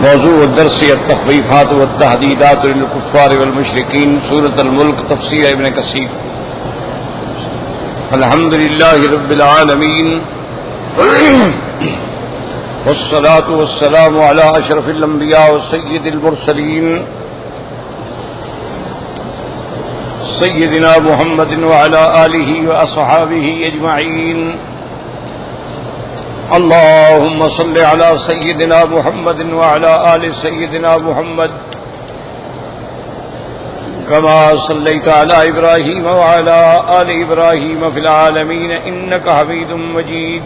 موضوع الدرس التخویفات والتحدیدات للکفار والمشرکین، سورۃ الملک، تفسیر ابن کثیر۔ الحمد للہ رب العالمین والصلاة والسلام علی اشرف الانبیاء وسید المرسلین سیدنا محمد وعلی آلہ واصحابہ اجمعین۔ اللهم صل على سيدنا محمد وعلى آل سيدنا محمد كما صليت على إبراهيم وعلى آل إبراهيم في العالمين إنك حميد مجيد۔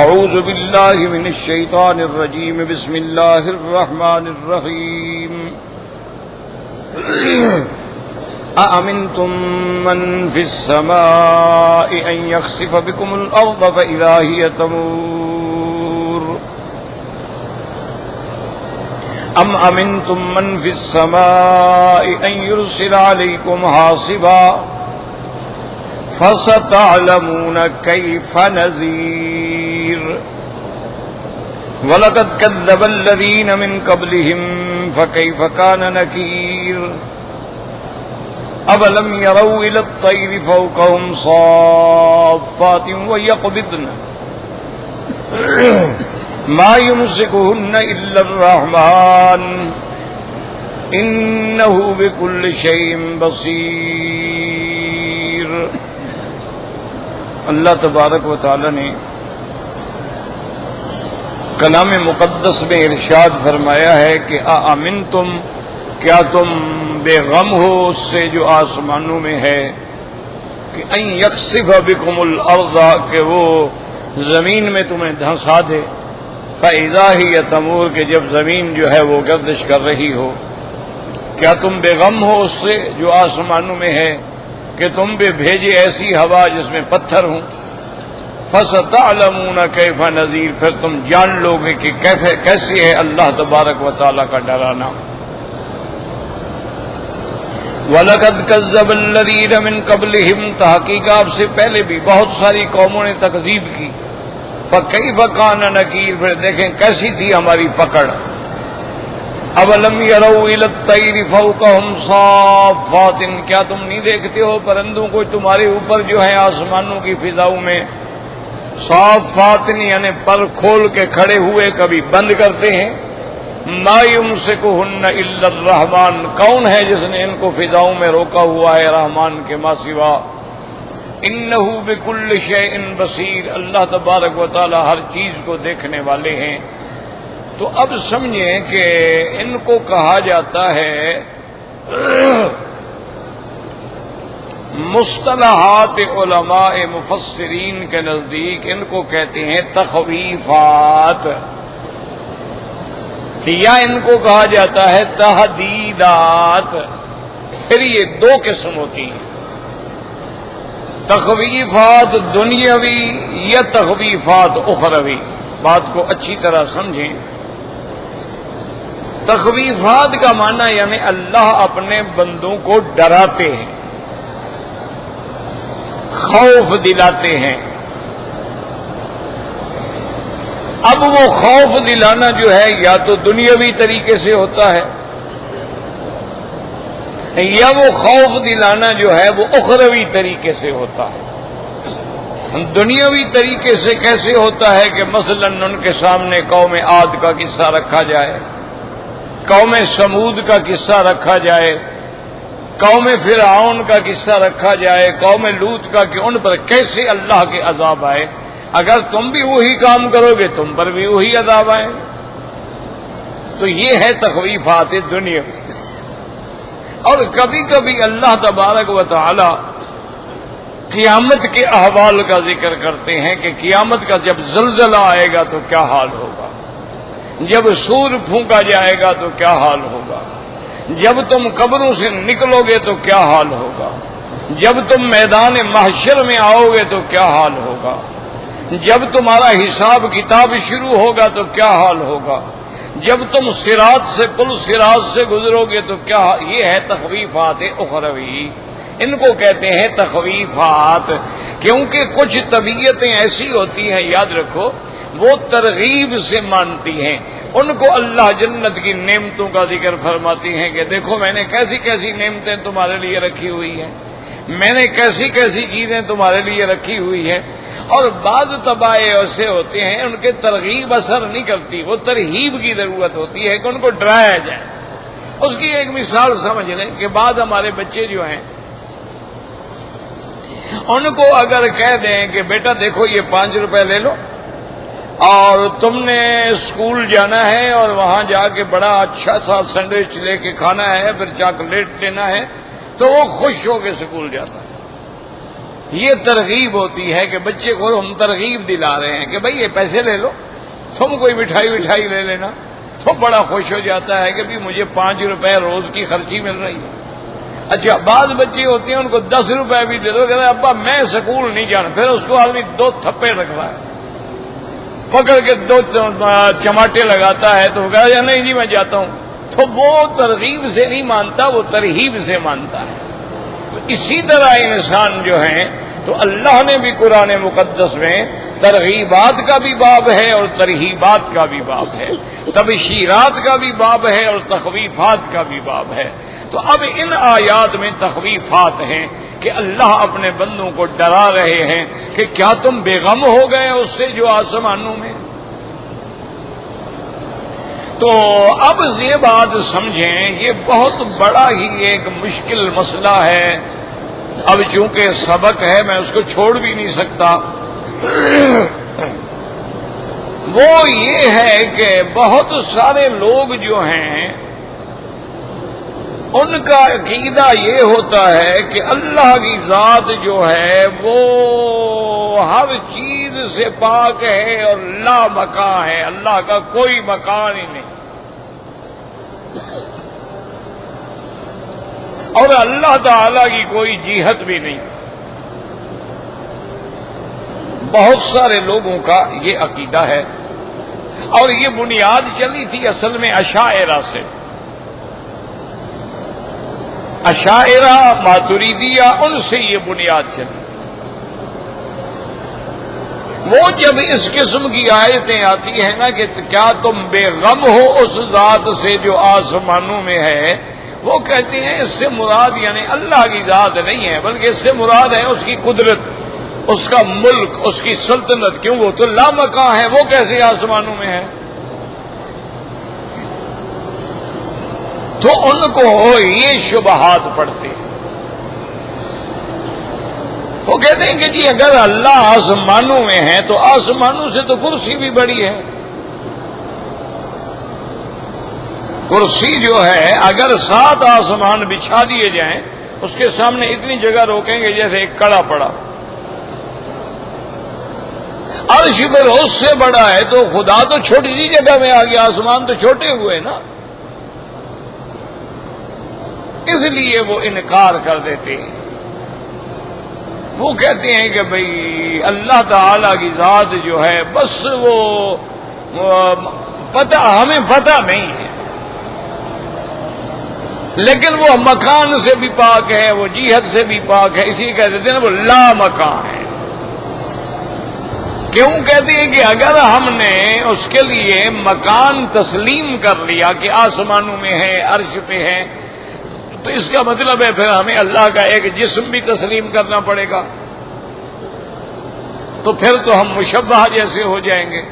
أعوذ بالله من الشيطان الرجيم، بسم الله الرحمن الرحيم۔ أأمنتم من في السماء أن يخسف بكم الأرض فإذا هي تمور أم أمنتم من في السماء أن يرسل عليكم حاصبا فستعلمون كيف نذير۔ ولقد كذب الذين من قبلهم فكيف كان نكير۔ أَوَلَمْ يَرَوْا إِلَى الطَّيْرِ فَوْقَهُمْ صَافَّاتٍ وَيَقْبِضْنَ مَا يُمْسِكُهُنَّ إِلَّا الرَّحْمَنُ إِنَّهُ بِكُلِّ شَيْءٍ بَصِيرٌ۔ اللہ تبارک و تعالی نے کلام مقدس میں ارشاد فرمایا ہے کہ أَأَمِنْتُمْ، کیا تم بے غم ہو اس سے جو آسمانوں میں ہے، کہ ان یخسف بکم الارض، کہ وہ زمین میں تمہیں دھنسا دے، فاذا ہی تمور، کہ جب زمین جو ہے وہ گردش کر رہی ہو۔ کیا تم بے غم ہو اس سے جو آسمانوں میں ہے کہ تم پہ بھیجے ایسی ہوا جس میں پتھر ہوں؟ فستعلمون کیف نذیر، پھر تم جان لو گے کہ کیسے ہے اللہ تبارک و تعالی کا ڈرانا۔ وَلَقَدْ كَذَّبَ الَّذِينَ مِن قَبْلِهِمْ، تحقیق آپ سے پہلے بھی بہت ساری قوموں نے تکذیب کی۔ فَكَيْفَ كَانَ نَكِيرٌ، پھر دیکھیں کیسی تھی ہماری پکڑ۔ أَوَلَمْ يَرَوْا إِلَى الطَّيْرِ فَوْقَهُمْ صَافَّاتٍ، کیا تم نہیں دیکھتے ہو پرندوں کو تمہارے اوپر جو ہے آسمانوں کی فضاؤں میں؟ صافات یعنی پر کھول کے کھڑے ہوئے کبھی بند کرتے ہیں۔ ما یمسکہن الا الرحمن، کون ہے جس نے ان کو فضاؤں میں روکا ہوا ہے رحمان کے ماں سوا؟ انہ بکل شیء بصیر، اللہ تبارک و تعالی ہر چیز کو دیکھنے والے ہیں۔ تو اب سمجھیں کہ ان کو کہا جاتا ہے مصطلحات علماء مفسرین کے نزدیک ان کو کہتے ہیں تخویفات، یا ان کو کہا جاتا ہے تحدیدات۔ پھر یہ دو قسم ہوتی ہیں، تخویفات دنیاوی یا تخویفات اخروی۔ بات کو اچھی طرح سمجھیں، تخویفات کا معنی یعنی اللہ اپنے بندوں کو ڈراتے ہیں، خوف دلاتے ہیں۔ اب وہ خوف دلانا جو ہے یا تو دنیاوی طریقے سے ہوتا ہے، یا وہ خوف دلانا جو ہے وہ اخروی طریقے سے ہوتا ہے۔ دنیاوی طریقے سے کیسے ہوتا ہے کہ مثلا ان کے سامنے قوم عاد کا قصہ رکھا جائے، قوم سمود کا قصہ رکھا جائے، قوم فرعون کا قصہ رکھا جائے، قوم لوط کا، کہ ان پر کیسے اللہ کے عذاب آئے۔ اگر تم بھی وہی کام کرو گے تم پر بھی وہی عذاب آئے۔ تو یہ ہے تخویفات دنیا۔ اور کبھی کبھی اللہ تبارک و تعالی قیامت کے احوال کا ذکر کرتے ہیں کہ قیامت کا جب زلزلہ آئے گا تو کیا حال ہوگا، جب سور پھونکا جائے گا تو کیا حال ہوگا، جب تم قبروں سے نکلو گے تو کیا حال ہوگا، جب تم میدان محشر میں آؤ گے تو کیا حال ہوگا، جب تمہارا حساب کتاب شروع ہوگا تو کیا حال ہوگا، جب تم صراط سے پل صراط سے گزرو گے تو کیا یہ ہے تخویفات اخروی، ان کو کہتے ہیں تخویفات، کیونکہ کچھ طبیعتیں ایسی ہوتی ہیں یاد رکھو وہ ترغیب سے مانتی ہیں، ان کو اللہ جنت کی نعمتوں کا ذکر فرماتی ہیں کہ دیکھو میں نے کیسی کیسی نعمتیں تمہارے لیے رکھی ہوئی ہیں، میں نے کیسی کیسی چیزیں تمہارے لیے رکھی ہوئی ہیں۔ اور بعض طبائع ایسے ہوتے ہیں ان کے ترغیب اثر نہیں کرتی، وہ ترہیب کی ضرورت ہوتی ہے کہ ان کو ڈرایا جائے۔ اس کی ایک مثال سمجھ لیں کہ بعض ہمارے بچے جو ہیں ان کو اگر کہہ دیں کہ بیٹا دیکھو یہ 5 روپے لے لو اور تم نے اسکول جانا ہے اور وہاں جا کے بڑا اچھا سا سینڈوچ لے کے کھانا ہے، پھر چاکلیٹ لینا ہے، تو وہ خوش ہو کے اسکول جاتا ہے۔ یہ ترغیب ہوتی ہے کہ بچے کو ہم ترغیب دلا رہے ہیں کہ بھئی یہ پیسے لے لو، تم کوئی مٹھائی لے لینا، تو بڑا خوش ہو جاتا ہے کہ بھی مجھے 5 روپے روز کی خرچی مل رہی ہے۔ اچھا بعض بچے ہوتے ہیں ان کو 10 روپے بھی دے دو، کہتے ہیں ابا میں اسکول نہیں جانا، پھر اس کو آدمی 2 تھپے رکھ رہا ہے، پکڑ کے 2 چماٹے لگاتا ہے تو وہ کہتا ہے نہیں جی میں جاتا ہوں، تو وہ ترغیب سے نہیں مانتا، وہ ترہیب سے مانتا ہے۔ تو اسی طرح انسان جو ہیں تو اللہ نے بھی قرآن مقدس میں ترغیبات کا بھی باب ہے اور ترہیبات کا بھی باب ہے، تبشیرات کا بھی باب ہے اور تخویفات کا بھی باب ہے۔ تو اب ان آیات میں تخویفات ہیں کہ اللہ اپنے بندوں کو ڈرا رہے ہیں کہ کیا تم بے غم ہو گئے اس سے جو آسمانوں میں۔ تو اب یہ بات سمجھیں، یہ بہت بڑا ہی ایک مشکل مسئلہ ہے، اب چونکہ سبق ہے میں اس کو چھوڑ بھی نہیں سکتا۔ وہ یہ ہے کہ بہت سارے لوگ جو ہیں ان کا عقیدہ یہ ہوتا ہے کہ اللہ کی ذات جو ہے وہ ہر چیز سے پاک ہے اور لا مکان ہے، اللہ کا کوئی مکان ہی نہیں، اور اللہ تعالی کی کوئی جہت بھی نہیں۔ بہت سارے لوگوں کا یہ عقیدہ ہے، اور یہ بنیاد چلی تھی اصل میں اشاعرہ سے۔ اشاعرہ ماتریدیہ ان سے یہ بنیاد چلی تھی۔ وہ جب اس قسم کی آیتیں آتی ہیں نا کہ کیا تم بے غم ہو اس ذات سے جو آسمانوں میں ہے، وہ کہتے ہیں اس سے مراد یعنی اللہ کی ذات نہیں ہے، بلکہ اس سے مراد ہے اس کی قدرت، اس کا ملک، اس کی سلطنت، کیوں وہ تو لامکاں ہے، وہ کیسے آسمانوں میں ہے۔ تو ان کو یہ شبہات پڑتے ہیں، وہ کہتے ہیں کہ جی اگر اللہ آسمانوں میں ہے تو آسمانوں سے تو کرسی بھی بڑی ہے۔ کرسی جو ہے اگر 7 آسمان بچھا دیے جائیں اس کے سامنے اتنی جگہ روکیں گے جیسے ایک کڑا پڑا۔ عرش پر اس سے بڑا ہے تو خدا تو چھوٹی سی جگہ میں آ گیا، آسمان تو چھوٹے ہوئے نا، اس لیے وہ انکار کر دیتے ہیں۔ وہ کہتے ہیں کہ بھئی اللہ تعالی کی ذات جو ہے بس وہ پتہ ہمیں پتہ نہیں ہے، لیکن وہ مکان سے بھی پاک ہے، وہ جہت سے بھی پاک ہے، اسی کہہ دیتے ہیں وہ لا مکان ہے۔ کیوں کہتے ہیں کہ اگر ہم نے اس کے لیے مکان تسلیم کر لیا کہ آسمانوں میں ہے، عرش پہ ہے، تو اس کا مطلب ہے پھر ہمیں اللہ کا ایک جسم بھی تسلیم کرنا پڑے گا، تو پھر تو ہم مشبہ جیسے ہو جائیں گے۔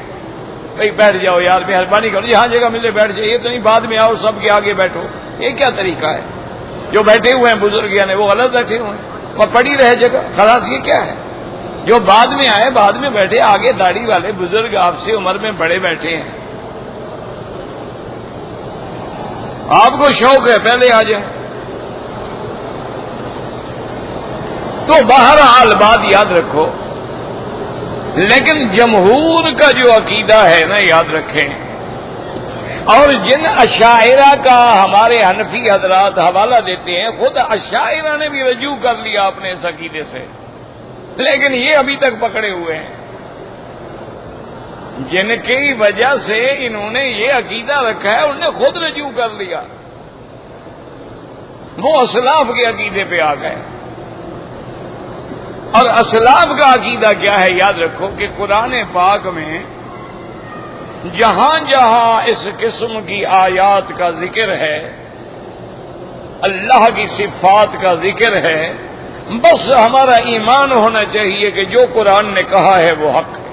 بھئی بیٹھ جاؤ یار مہربانی کرو، جہاں جگہ ملے بیٹھ جائیے، تو نہیں بعد میں آؤ سب کے آگے بیٹھو، یہ کیا طریقہ ہے؟ جو بیٹھے ہوئے ہیں بزرگ یعنی وہ غلط بیٹھے ہوئے ہیں، اور پڑی رہے جگہ خلاص، یہ کیا ہے؟ جو بعد میں آئے بعد میں بیٹھے، آگے داڑھی والے بزرگ آپ سے عمر میں بڑے بیٹھے ہیں، آپ کو شوق ہے پہلے آ جائیں۔ تو بہرحال بات یاد رکھو، لیکن جمہور کا جو عقیدہ ہے نا یاد رکھیں، اور جن اشاعرہ کا ہمارے حنفی حضرات حوالہ دیتے ہیں، خود اشاعرہ نے بھی رجوع کر لیا اپنے اس عقیدے سے، لیکن یہ ابھی تک پکڑے ہوئے ہیں۔ جن کی وجہ سے انہوں نے یہ عقیدہ رکھا ہے انہوں نے خود رجوع کر لیا، وہ اسلاف کے عقیدے پہ آ گئے۔ اور اسلاف کا عقیدہ کیا ہے؟ یاد رکھو کہ قرآن پاک میں جہاں جہاں اس قسم کی آیات کا ذکر ہے، اللہ کی صفات کا ذکر ہے، بس ہمارا ایمان ہونا چاہیے کہ جو قرآن نے کہا ہے وہ حق ہے،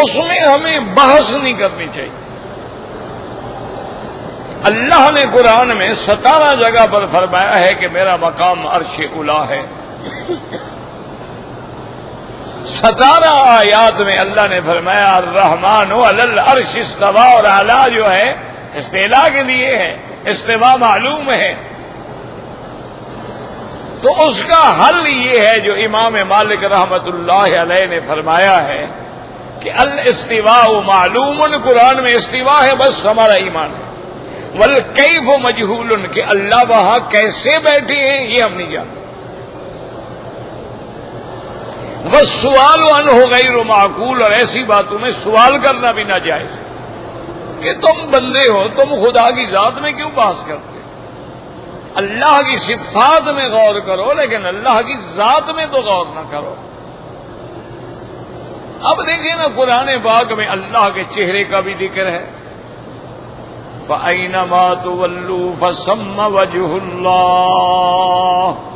اس میں ہمیں بحث نہیں کرنی چاہیے۔ اللہ نے قرآن میں 17 جگہ پر فرمایا ہے کہ میرا مقام عرش اولی ہے۔ 17 آیات میں اللہ نے فرمایا الرحمن علی العرش استویٰ، اور اعلیٰ جو ہے استعلاء کے لیے ہے، استواء معلوم ہے۔ تو اس کا حل یہ ہے جو امام مالک رحمت اللہ علیہ نے فرمایا ہے کہ الاستواء معلوم، قرآن میں استواء ہے، بس ہمارا ایمان ہے۔ والکیف مجہول، کہ اللہ وہاں کیسے بیٹھے ہیں یہ ہم نہیں جانتے۔ والسؤال عنہ غیر معقول، اور ایسی باتوں میں سوال کرنا بھی ناجائز کہ تم بندے ہو، تم خدا کی ذات میں کیوں بحث کرتے؟ اللہ کی صفات میں غور کرو، لیکن اللہ کی ذات میں تو غور نہ کرو۔ اب دیکھیں نا قرآن پاک میں اللہ کے چہرے کا بھی ذکر ہے، فَأَيْنَمَا تُوَلُّوا فَثَمَّ وَجْهُ اللَّهِ۔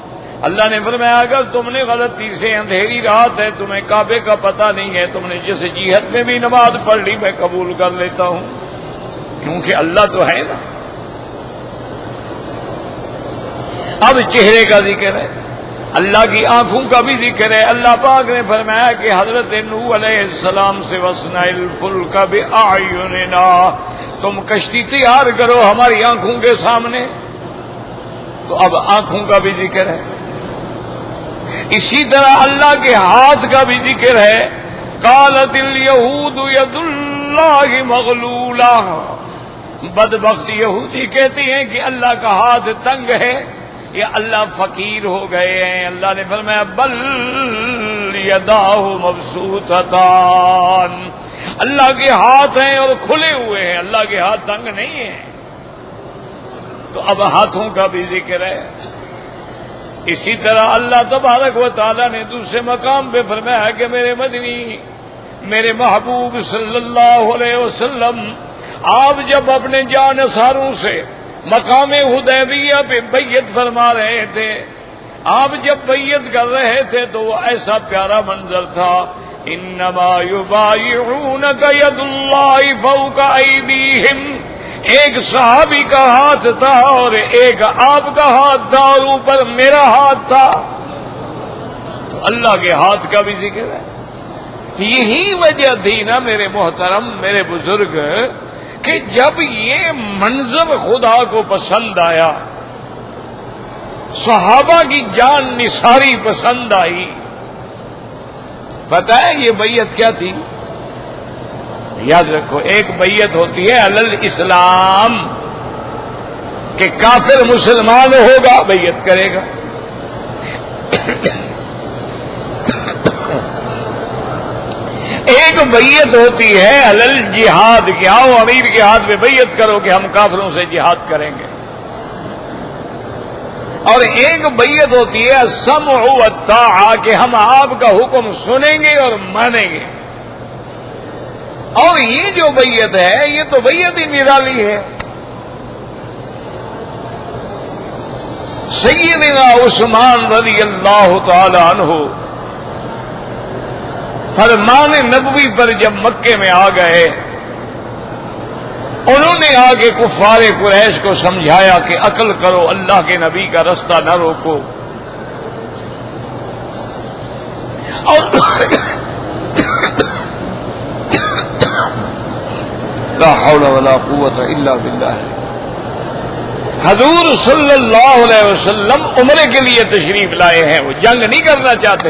اللہ نے فرمایا اگر تم نے غلطی سے اندھیری رات ہے، تمہیں کعبے کا پتہ نہیں ہے، تم نے جس جہت میں بھی نماز پڑھ لی میں قبول کر لیتا ہوں، کیونکہ اللہ تو ہے نا۔ اب چہرے کا ذکر ہے، اللہ کی آنکھوں کا بھی ذکر ہے۔ اللہ پاک نے فرمایا کہ حضرت نوح علیہ السلام سے وَاصْنَعِ الْفُلْكَ بِأَعْيُنِنَا، تم کشتی تیار کرو ہماری آنکھوں کے سامنے۔ تو اب آنکھوں کا بھی ذکر ہے۔ اسی طرح اللہ کے ہاتھ کا بھی ذکر ہے، قالت الیہود ید اللہ مغلولہ، بدبخت یہودی کہتی ہیں کہ اللہ کا ہاتھ تنگ ہے یا اللہ فقیر ہو گئے ہیں۔ اللہ نے فرمایا بل یداہ مبسوطتان، اللہ کے ہاتھ ہیں اور کھلے ہوئے ہیں، اللہ کے ہاتھ تنگ نہیں ہیں۔ تو اب ہاتھوں کا بھی ذکر ہے۔ اسی طرح اللہ تبارک و تعالی نے دوسرے مقام پہ فرمایا کہ میرے مدنی، میرے محبوب صلی اللہ علیہ وسلم، آپ جب اپنے جانثاروں سے مقام حدیبیہ پہ بیعت فرما رہے تھے، آپ جب بیعت کر رہے تھے تو وہ ایسا پیارا منظر تھا، انما یبایعونک ید اللہ فوق ایدیہم، ایک صحابی کا ہاتھ تھا اور ایک آپ کا ہاتھ تھا اور اوپر میرا ہاتھ تھا۔ تو اللہ کے ہاتھ کا بھی ذکر ہے۔ یہی وجہ تھی نا میرے محترم، میرے بزرگ، کہ جب یہ منظر خدا کو پسند آیا، صحابہ کی جان نثاری پسند آئی، پتہ ہے یہ بیعت کیا تھی؟ یاد رکھو، ایک بیعت ہوتی ہے علل اسلام، کہ کافر مسلمان ہوگا بیعت کرے گا، ایک بیعت ہوتی ہے علل جہاد، کہ آؤ امیر کے ہاتھ میں بیعت کرو کہ ہم کافروں سے جہاد کریں گے، اور ایک بیعت ہوتی ہے السمع والطاعہ، کہ ہم آپ کا حکم سنیں گے اور مانیں گے۔ اور یہ جو بیعت ہے یہ تو بیعت ہی نرالی ہے۔ سیدنا عثمان رضی اللہ تعالی عنہ فرمان نبوی پر جب مکے میں آ گئے، انہوں نے آگے کفار قریش کو سمجھایا کہ عقل کرو، اللہ کے نبی کا رستہ نہ روکو، اور لا حول ولا قوت الا باللہ۔ حضور صلی اللہ علیہ وسلم عمرے کے لیے تشریف لائے ہیں، وہ جنگ نہیں کرنا چاہتے،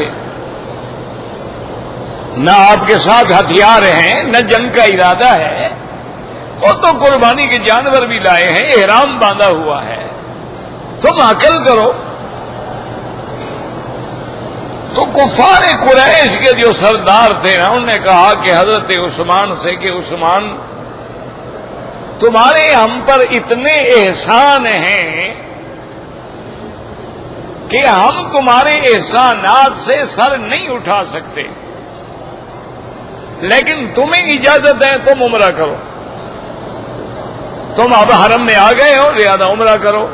نہ آپ کے ساتھ ہتھیار ہیں، نہ جنگ کا ارادہ ہے، وہ تو قربانی کے جانور بھی لائے ہیں، احرام باندھا ہوا ہے، تم عقل کرو۔ تو کفار قریش کے جو سردار تھے نا، انہوں نے کہا کہ حضرت عثمان سے کہ عثمان تمہارے ہم پر اتنے احسان ہیں کہ ہم تمہارے احسانات سے سر نہیں اٹھا سکتے، لیکن تمہیں اجازت ہے تم عمرہ کرو، تم اب حرم میں آ گئے ہو لہذا عمرہ کرو،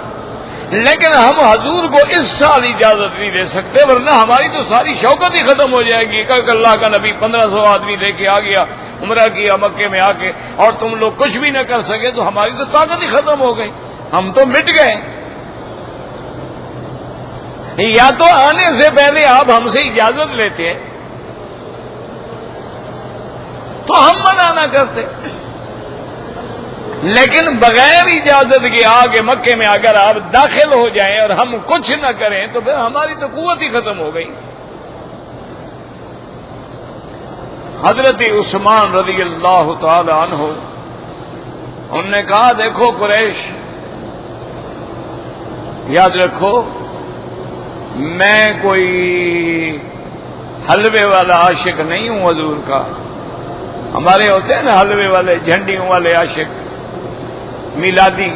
لیکن ہم حضور کو اس سال اجازت نہیں دے سکتے، ورنہ ہماری تو ساری شوکت ہی ختم ہو جائے گی کہ اللہ کا نبی 1500 آدمی لے کے آ گیا، عمرہ کیا مکے میں آ کے، اور تم لوگ کچھ بھی نہ کر سکے تو ہماری تو طاقت ہی ختم ہو گئی، ہم تو مٹ گئے۔ یا تو آنے سے پہلے آپ ہم سے اجازت لیتے تو ہم منع نہ کرتے، لیکن بغیر اجازت کے آگے مکے میں اگر آپ داخل ہو جائیں اور ہم کچھ نہ کریں تو پھر ہماری تو قوت ہی ختم ہو گئی۔ حضرت عثمان رضی اللہ تعالی عنہ انہوں نے کہا دیکھو قریش، یاد رکھو میں کوئی حلوے والا عاشق نہیں ہوں حضور کا، ہمارے ہوتے ہیں نا حلوے والے جھنڈیوں والے عاشق میلادی،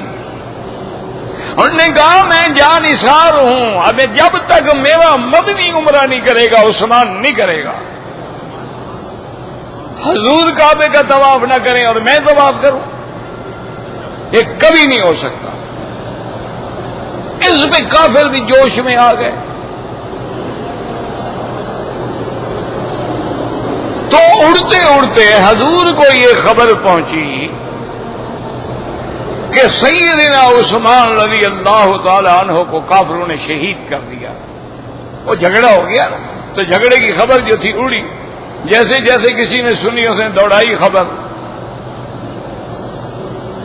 انہوں نے کہا میں جان نثار ہوں، اب جب تک میرا مدنی عمرہ نہیں کرے گا عثمان نہیں کرے گا، حضور کعبے کا طواف نہ کریں اور میں طواف کروں، یہ کبھی نہیں ہو سکتا۔ اس پہ کافر بھی جوش میں آ گئے، تو اڑتے اڑتے حضور کو یہ خبر پہنچی کہ سیدنا عثمان رضی اللہ تعالی عنہ کو کافروں نے شہید کر دیا۔ وہ جھگڑا ہو گیا نا، تو جھگڑے کی خبر جو تھی اڑی، جیسے جیسے کسی نے سنی اس نے دوڑائی خبر۔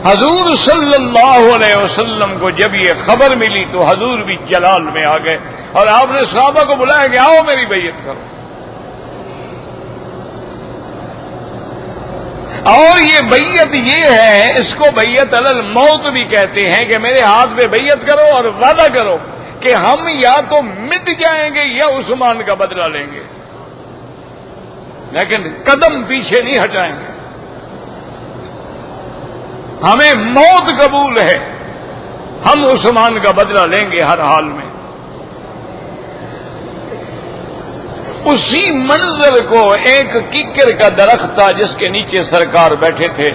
حضور صلی اللہ علیہ وسلم کو جب یہ خبر ملی تو حضور بھی جلال میں آ گئے، اور آپ نے صحابہ کو بلایا کہ آؤ میری بیعت کرو، اور یہ بیعت یہ ہے، اس کو بیعت علی الموت بھی کہتے ہیں کہ میرے ہاتھ پہ بیعت کرو اور وعدہ کرو کہ ہم یا تو مٹ جائیں گے یا عثمان کا بدلہ لیں گے، لیکن قدم پیچھے نہیں ہٹائیں گے، ہمیں موت قبول ہے، ہم عثمان کا بدلہ لیں گے ہر حال میں۔ اسی منظر کو ایک کیکر کا درخت تھا جس کے نیچے سرکار بیٹھے تھے،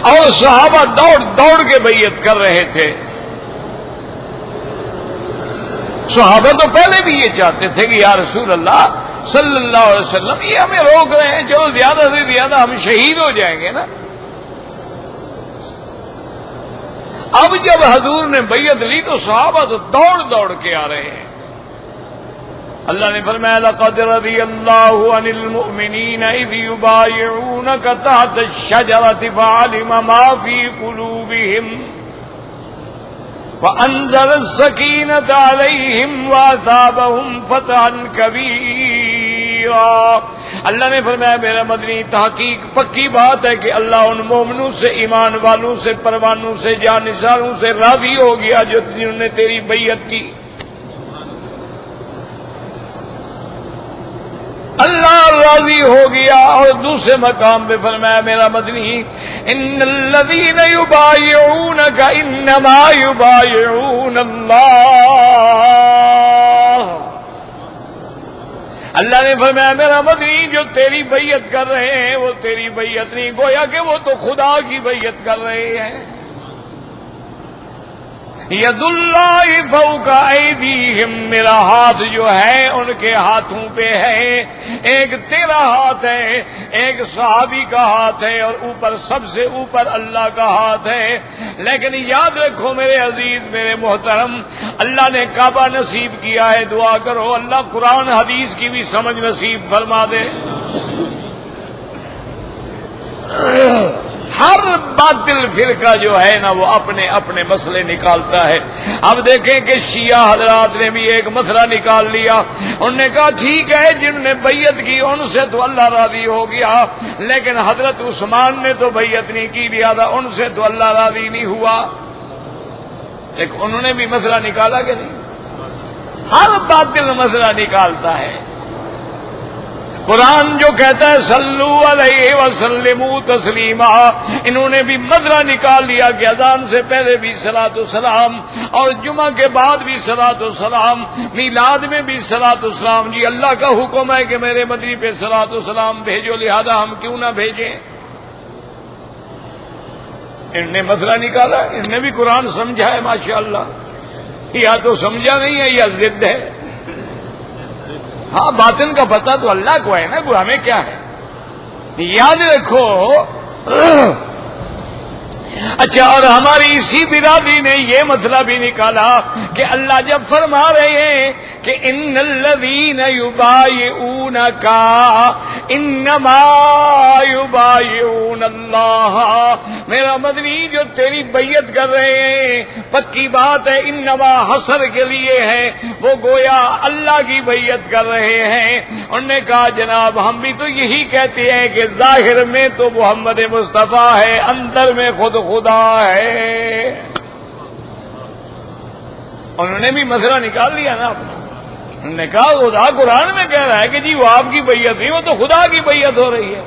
اور صحابہ دوڑ دوڑ کے بیعت کر رہے تھے۔ صحابہ تو پہلے بھی یہ چاہتے تھے کہ یا رسول اللہ صلی اللہ علیہ وسلم یہ ہمیں روک رہے ہیں، چلو زیادہ سے زیادہ ہم شہید ہو جائیں گے نا۔ اب جب حضور نے بیعت لی تو صحابہ تو دوڑ دوڑ کے آ رہے ہیں۔ اللہ نے فرمایا لقد رضی اللہ عن المؤمنین اذ یبایعونک تحت الشجرۃ فعلم ما فی قلوبہم فانزل السکینۃ علیہم واثابہم فتحا کبیرا۔ اللہ نے فرمایا میرا مدنی تحقیق پکی بات ہے کہ اللہ ان مومنوں سے، ایمان والوں سے، پروانوں سے، جانثاروں سے راضی ہو گیا جو جنہوں نے تیری بیعت کی۔ اللہ راضی ہو گیا، اور دوسرے مقام پہ فرمایا میرا مدنی ان الذین یبایعونک انما یبایعون اللہ۔ اللہ نے فرمایا میرا مدنی جو تیری بیعت کر رہے ہیں وہ تیری بیعت نہیں، گویا کہ وہ تو خدا کی بیعت کر رہے ہیں۔ ید اللہ فوق ایدیہم، میرا ہاتھ جو ہے ان کے ہاتھوں پہ ہے، ایک تیرا ہاتھ ہے، ایک صحابی کا ہاتھ ہے، اور اوپر سب سے اوپر اللہ کا ہاتھ ہے۔ لیکن یاد رکھو میرے عزیز، میرے محترم، اللہ نے کعبہ نصیب کیا ہے، دعا کرو اللہ قرآن حدیث کی بھی سمجھ نصیب فرما دے۔ ہر باطل فرقہ جو ہے نا وہ اپنے اپنے مسئلے نکالتا ہے۔ اب دیکھیں کہ شیعہ حضرات نے بھی ایک مسئلہ نکال لیا، انہوں نے کہا ٹھیک ہے جن نے بیعت کی ان سے تو اللہ راضی ہو گیا، لیکن حضرت عثمان نے تو بیعت نہیں کی، لہذا ان سے تو اللہ راضی نہیں ہوا۔ لیکن انہوں نے بھی مسئلہ نکالا کہ نہیں؟ ہر باطل مسئلہ نکالتا ہے۔ قرآن جو کہتا ہے صلو علیہ وسلموا تسلیما، انہوں نے بھی مسئلہ نکال لیا کہ اذان سے پہلے بھی صلاۃ والسلام اور جمعہ کے بعد بھی صلاۃ والسلام، میلاد میں بھی صلاۃ والسلام۔ جی اللہ کا حکم ہے کہ میرے مدنی پہ صلاۃ والسلام بھیجو، لہذا ہم کیوں نہ بھیجیں؟ ان نے مسئلہ نکالا، ان نے بھی قرآن سمجھا ہے ماشاءاللہ، یا تو سمجھا نہیں ہے یا ضد ہے۔ ہاں باطن کا پتہ تو اللہ کو ہے نا، کوئی ہمیں کیا ہے؟ یاد رکھو۔ اچھا، اور ہماری اسی برادری نے یہ مسئلہ بھی نکالا کہ اللہ جب فرما رہے ہیں کہ ان الذین یبایعونک انما یبایعون اللہ، میرا مدنی جو تیری بیعت کر رہے ہیں، پکی بات ہے انما حصر کے لیے ہے، وہ گویا اللہ کی بیعت کر رہے ہیں۔ انہوں نے کہا جناب ہم بھی تو یہی کہتے ہیں کہ ظاہر میں تو محمد مصطفیٰ ہے، اندر میں خود خدا ہے۔ انہوں نے بھی مسئلہ نکال لیا نا اپنا، انہوں نے کہا خدا قرآن میں کہہ رہا ہے کہ جی وہ آپ کی بیعت نہیں، وہ تو خدا کی بیعت ہو رہی ہے۔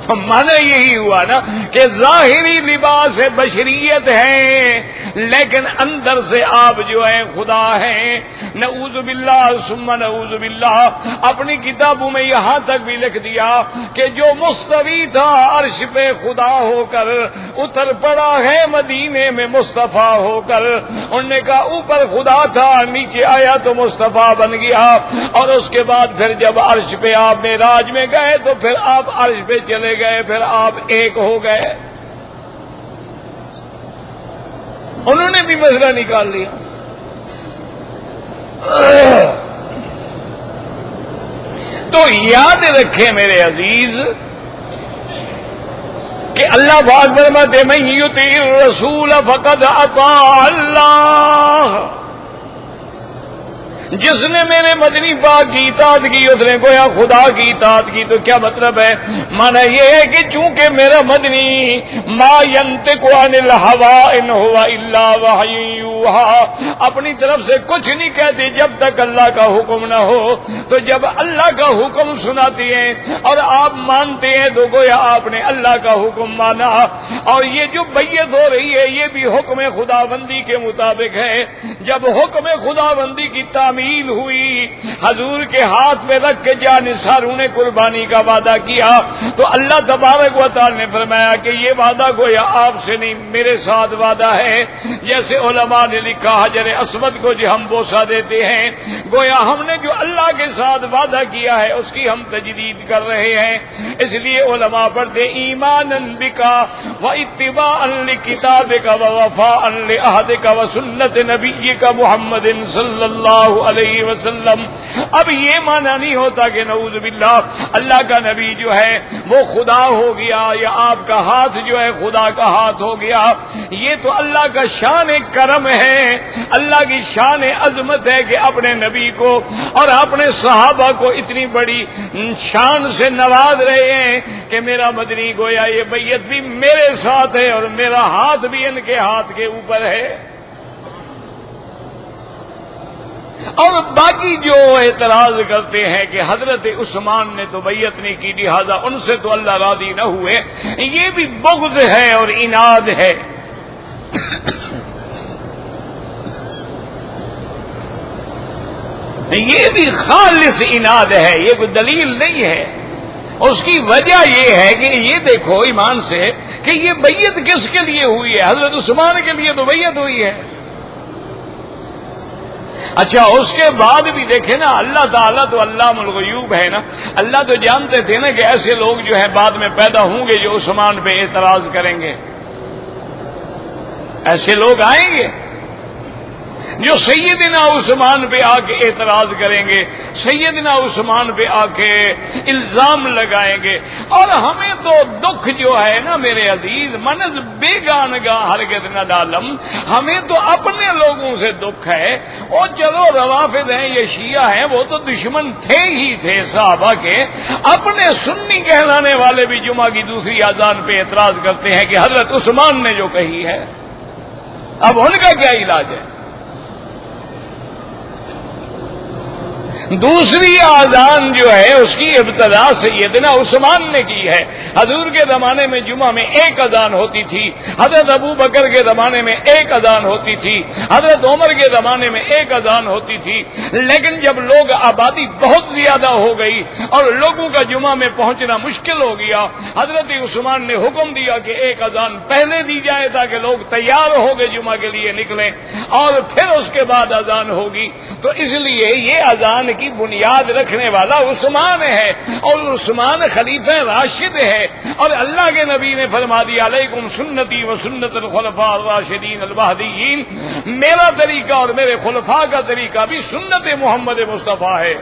تو معنی یہی ہوا نا کہ ظاہری لباس بشریت ہے لیکن اندر سے آپ جو ہیں خدا ہیں۔ نعوذ باللہ ثم نعوذ باللہ۔ اپنی کتابوں میں یہاں تک بھی لکھ دیا کہ جو مستوی تھا عرش پہ خدا ہو کر اتر پڑا ہے مدینے میں مصطفیٰ ہو کر۔ انہوں نے کہا اوپر خدا تھا، نیچے آیا تو مصطفیٰ بن گیا، اور اس کے بعد پھر جب عرش پہ آپ معراج میں گئے تو پھر آپ عرش پہ چلے گئے، پھر آپ ایک ہو گئے۔ انہوں نے بھی مسئلہ نکال لیا۔ تو یاد رکھیں میرے عزیز کہ اللہ پاک فرماتے ہیں من یطع الرسول فقد اطاع اللہ، جس نے میرے مدنی پاک کی اطاعت کی اس نے گویا خدا کی اطاعت کی۔ تو کیا مطلب ہے؟ مانا یہ ہے کہ چونکہ میرا مدنی ما ينطق عن الهوى ان هو الا وحی یوحی، اپنی طرف سے کچھ نہیں کہتے جب تک اللہ کا حکم نہ ہو۔ تو جب اللہ کا حکم سناتے ہیں اور آپ مانتے ہیں تو گویا آپ نے اللہ کا حکم مانا۔ اور یہ جو بیعت ہو رہی ہے یہ بھی حکم خداوندی کے مطابق ہے۔ جب حکم خداوندی کی تعمیل ہوئی، حضور کے ہاتھ میں رکھ کے جانثاروں نے قربانی کا وعدہ کیا، تو اللہ تبارک و تعالی نے فرمایا کہ یہ وعدہ گویا آپ سے نہیں میرے ساتھ وعدہ ہے۔ جیسے علماء نے لکھا حجر اسود کو جو ہم بوسہ دیتے ہیں، گویا ہم نے جو اللہ کے ساتھ وعدہ کیا ہے اس کی ہم تجدید کر رہے ہیں۔ اس لیے علماء پڑھتے ایمانا بکا و اتباعا لکتابک و وفاء لعہدک و سنت نبیک محمد صلی اللہ علیہ وسلم۔ اب یہ معنی نہیں ہوتا کہ نعوذ باللہ اللہ کا نبی جو ہے وہ خدا ہو گیا یا آپ کا ہاتھ جو ہے خدا کا ہاتھ ہو گیا۔ یہ تو اللہ کا شان کرم ہے، اللہ کی شان عظمت ہے کہ اپنے نبی کو اور اپنے صحابہ کو اتنی بڑی شان سے نواز رہے ہیں کہ میرا مدنی گویا یہ بیعت بھی میرے ساتھ ہے اور میرا ہاتھ بھی ان کے ہاتھ کے اوپر ہے۔ اور باقی جو اعتراض کرتے ہیں کہ حضرت عثمان نے تو بیعت نہیں کی لہذا ان سے تو اللہ راضی نہ ہوئے، یہ بھی بغض ہے اور عناد ہے۔ یہ بھی خالص عناد ہے، یہ کوئی دلیل نہیں ہے۔ اس کی وجہ یہ ہے کہ یہ دیکھو ایمان سے کہ یہ بیعت کس کے لیے ہوئی ہے؟ حضرت عثمان کے لیے تو بیعت ہوئی ہے۔ اچھا اس کے بعد بھی دیکھیں نا اللہ تعالیٰ تو علام الغیوب ہے نا، اللہ تو جانتے تھے نا کہ ایسے لوگ جو ہیں بعد میں پیدا ہوں گے جو عثمان پہ اعتراض کریں گے، ایسے لوگ آئیں گے جو سیدنا عثمان پہ آ کے اعتراض کریں گے، سیدنا عثمان پہ آ کے الزام لگائیں گے۔ اور ہمیں تو دکھ جو ہے نا میرے عزیز منز بیگانگاہ ہرگز نہ ڈالم، ہمیں تو اپنے لوگوں سے دکھ ہے۔ اور چلو روافض ہیں یہ شیعہ ہیں وہ تو دشمن تھے ہی تھے صحابہ کے، اپنے سنی کہلانے والے بھی جمعہ کی دوسری اذان پہ اعتراض کرتے ہیں کہ حضرت عثمان نے جو کہی ہے۔ اب ان کا کیا علاج ہے؟ دوسری آذان جو ہے اس کی ابتدا سیدنا عثمان نے کی ہے۔ حضور کے زمانے میں جمعہ میں ایک اذان ہوتی تھی، حضرت ابو بکر کے زمانے میں ایک اذان ہوتی تھی، حضرت عمر کے زمانے میں ایک اذان ہوتی تھی، لیکن جب لوگ آبادی بہت زیادہ ہو گئی اور لوگوں کا جمعہ میں پہنچنا مشکل ہو گیا، حضرت عثمان نے حکم دیا کہ ایک اذان پہلے دی جائے تاکہ لوگ تیار ہو کے جمعہ کے لیے نکلیں اور پھر اس کے بعد اذان ہوگی۔ تو اس لیے یہ اذان کی بنیاد رکھنے والا عثمان ہے، اور عثمان خلیفہ راشد ہے، اور اللہ کے نبی نے فرما دیا علیکم سنتی و سنت الخلفاء الراشدین المہدیین، میرا طریقہ اور میرے خلفاء کا طریقہ بھی سنت محمد مصطفیٰ ہے۔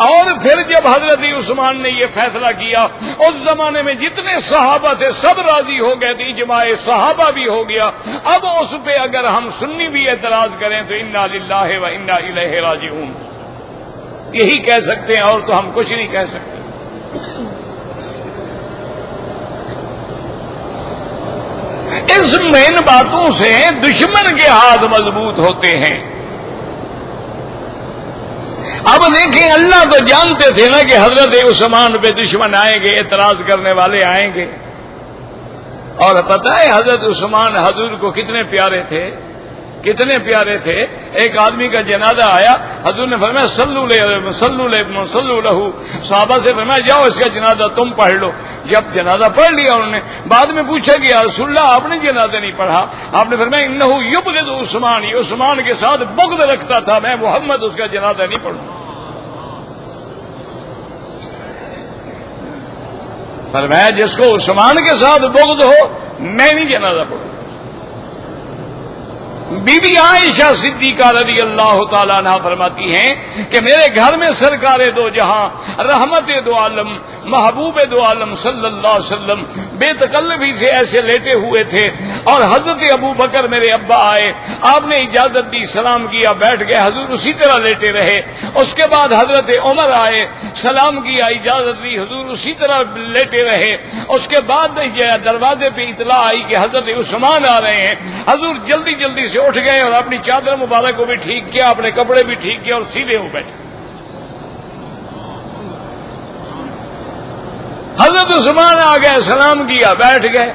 اور پھر جب حضرت عثمان نے یہ فیصلہ کیا، اس زمانے میں جتنے صحابہ تھے سب راضی ہو گئے تھے، اجماع صحابہ بھی ہو گیا۔ اب اس پہ اگر ہم سنی بھی اعتراض کریں تو انا للہ و انا الیہ راجعون یہی کہہ سکتے ہیں، اور تو ہم کچھ نہیں کہہ سکتے۔ اس مین باتوں سے دشمن کے ہاتھ مضبوط ہوتے ہیں۔ اب دیکھیں، اللہ تو جانتے تھے نا کہ حضرت عثمان پہ دشمن آئیں گے، اعتراض کرنے والے آئیں گے، اور پتہ ہے حضرت عثمان حضور کو کتنے پیارے تھے، کتنے پیارے تھے۔ ایک آدمی کا جنازہ آیا، حضور نے فرمایا صلو لہ، صحابہ سے فرمایا جاؤ اس کا جنازہ تم پڑھ لو۔ جب جنازہ پڑھ لیا انہوں نے، بعد میں پوچھا کہ یا رسول اللہ آپ نے جنازہ نہیں پڑھا؟ آپ نے فرمایا انہ یبغض عثمان، یہ عثمان کے ساتھ بغض رکھتا تھا، میں محمد اس کا جنازہ نہیں پڑھوں۔ فرمایا جس کو عثمان کے ساتھ بغض ہو میں نہیں جنازہ پڑھوں۔ بی بی عائشہ صدیقہ رضی اللہ تعالیٰ عنہ فرماتی ہیں کہ میرے گھر میں سرکار دو جہاں، رحمت دو عالم، محبوب دو عالم صلی اللہ علیہ وسلم بے تکلفی سے ایسے لیٹے ہوئے تھے، اور حضرت ابو بکر میرے ابا آئے، آپ نے اجازت دی، سلام کیا، بیٹھ گئے، حضور اسی طرح لیٹے رہے۔ اس کے بعد حضرت عمر آئے، سلام کیا، اجازت دی، حضور اسی طرح لیٹے رہے۔ اس کے بعد دروازے پہ اطلاع آئی کہ حضرت عثمان آ رہے ہیں، حضور جلدی جلدی سے اٹھ گئے اور اپنی چادر مبارک کو بھی ٹھیک کیا، اپنے کپڑے بھی ٹھیک کیا، اور سیدھے ہو بیٹھے۔ حضرت عثمان آ گئے، سلام کیا، بیٹھ گئے۔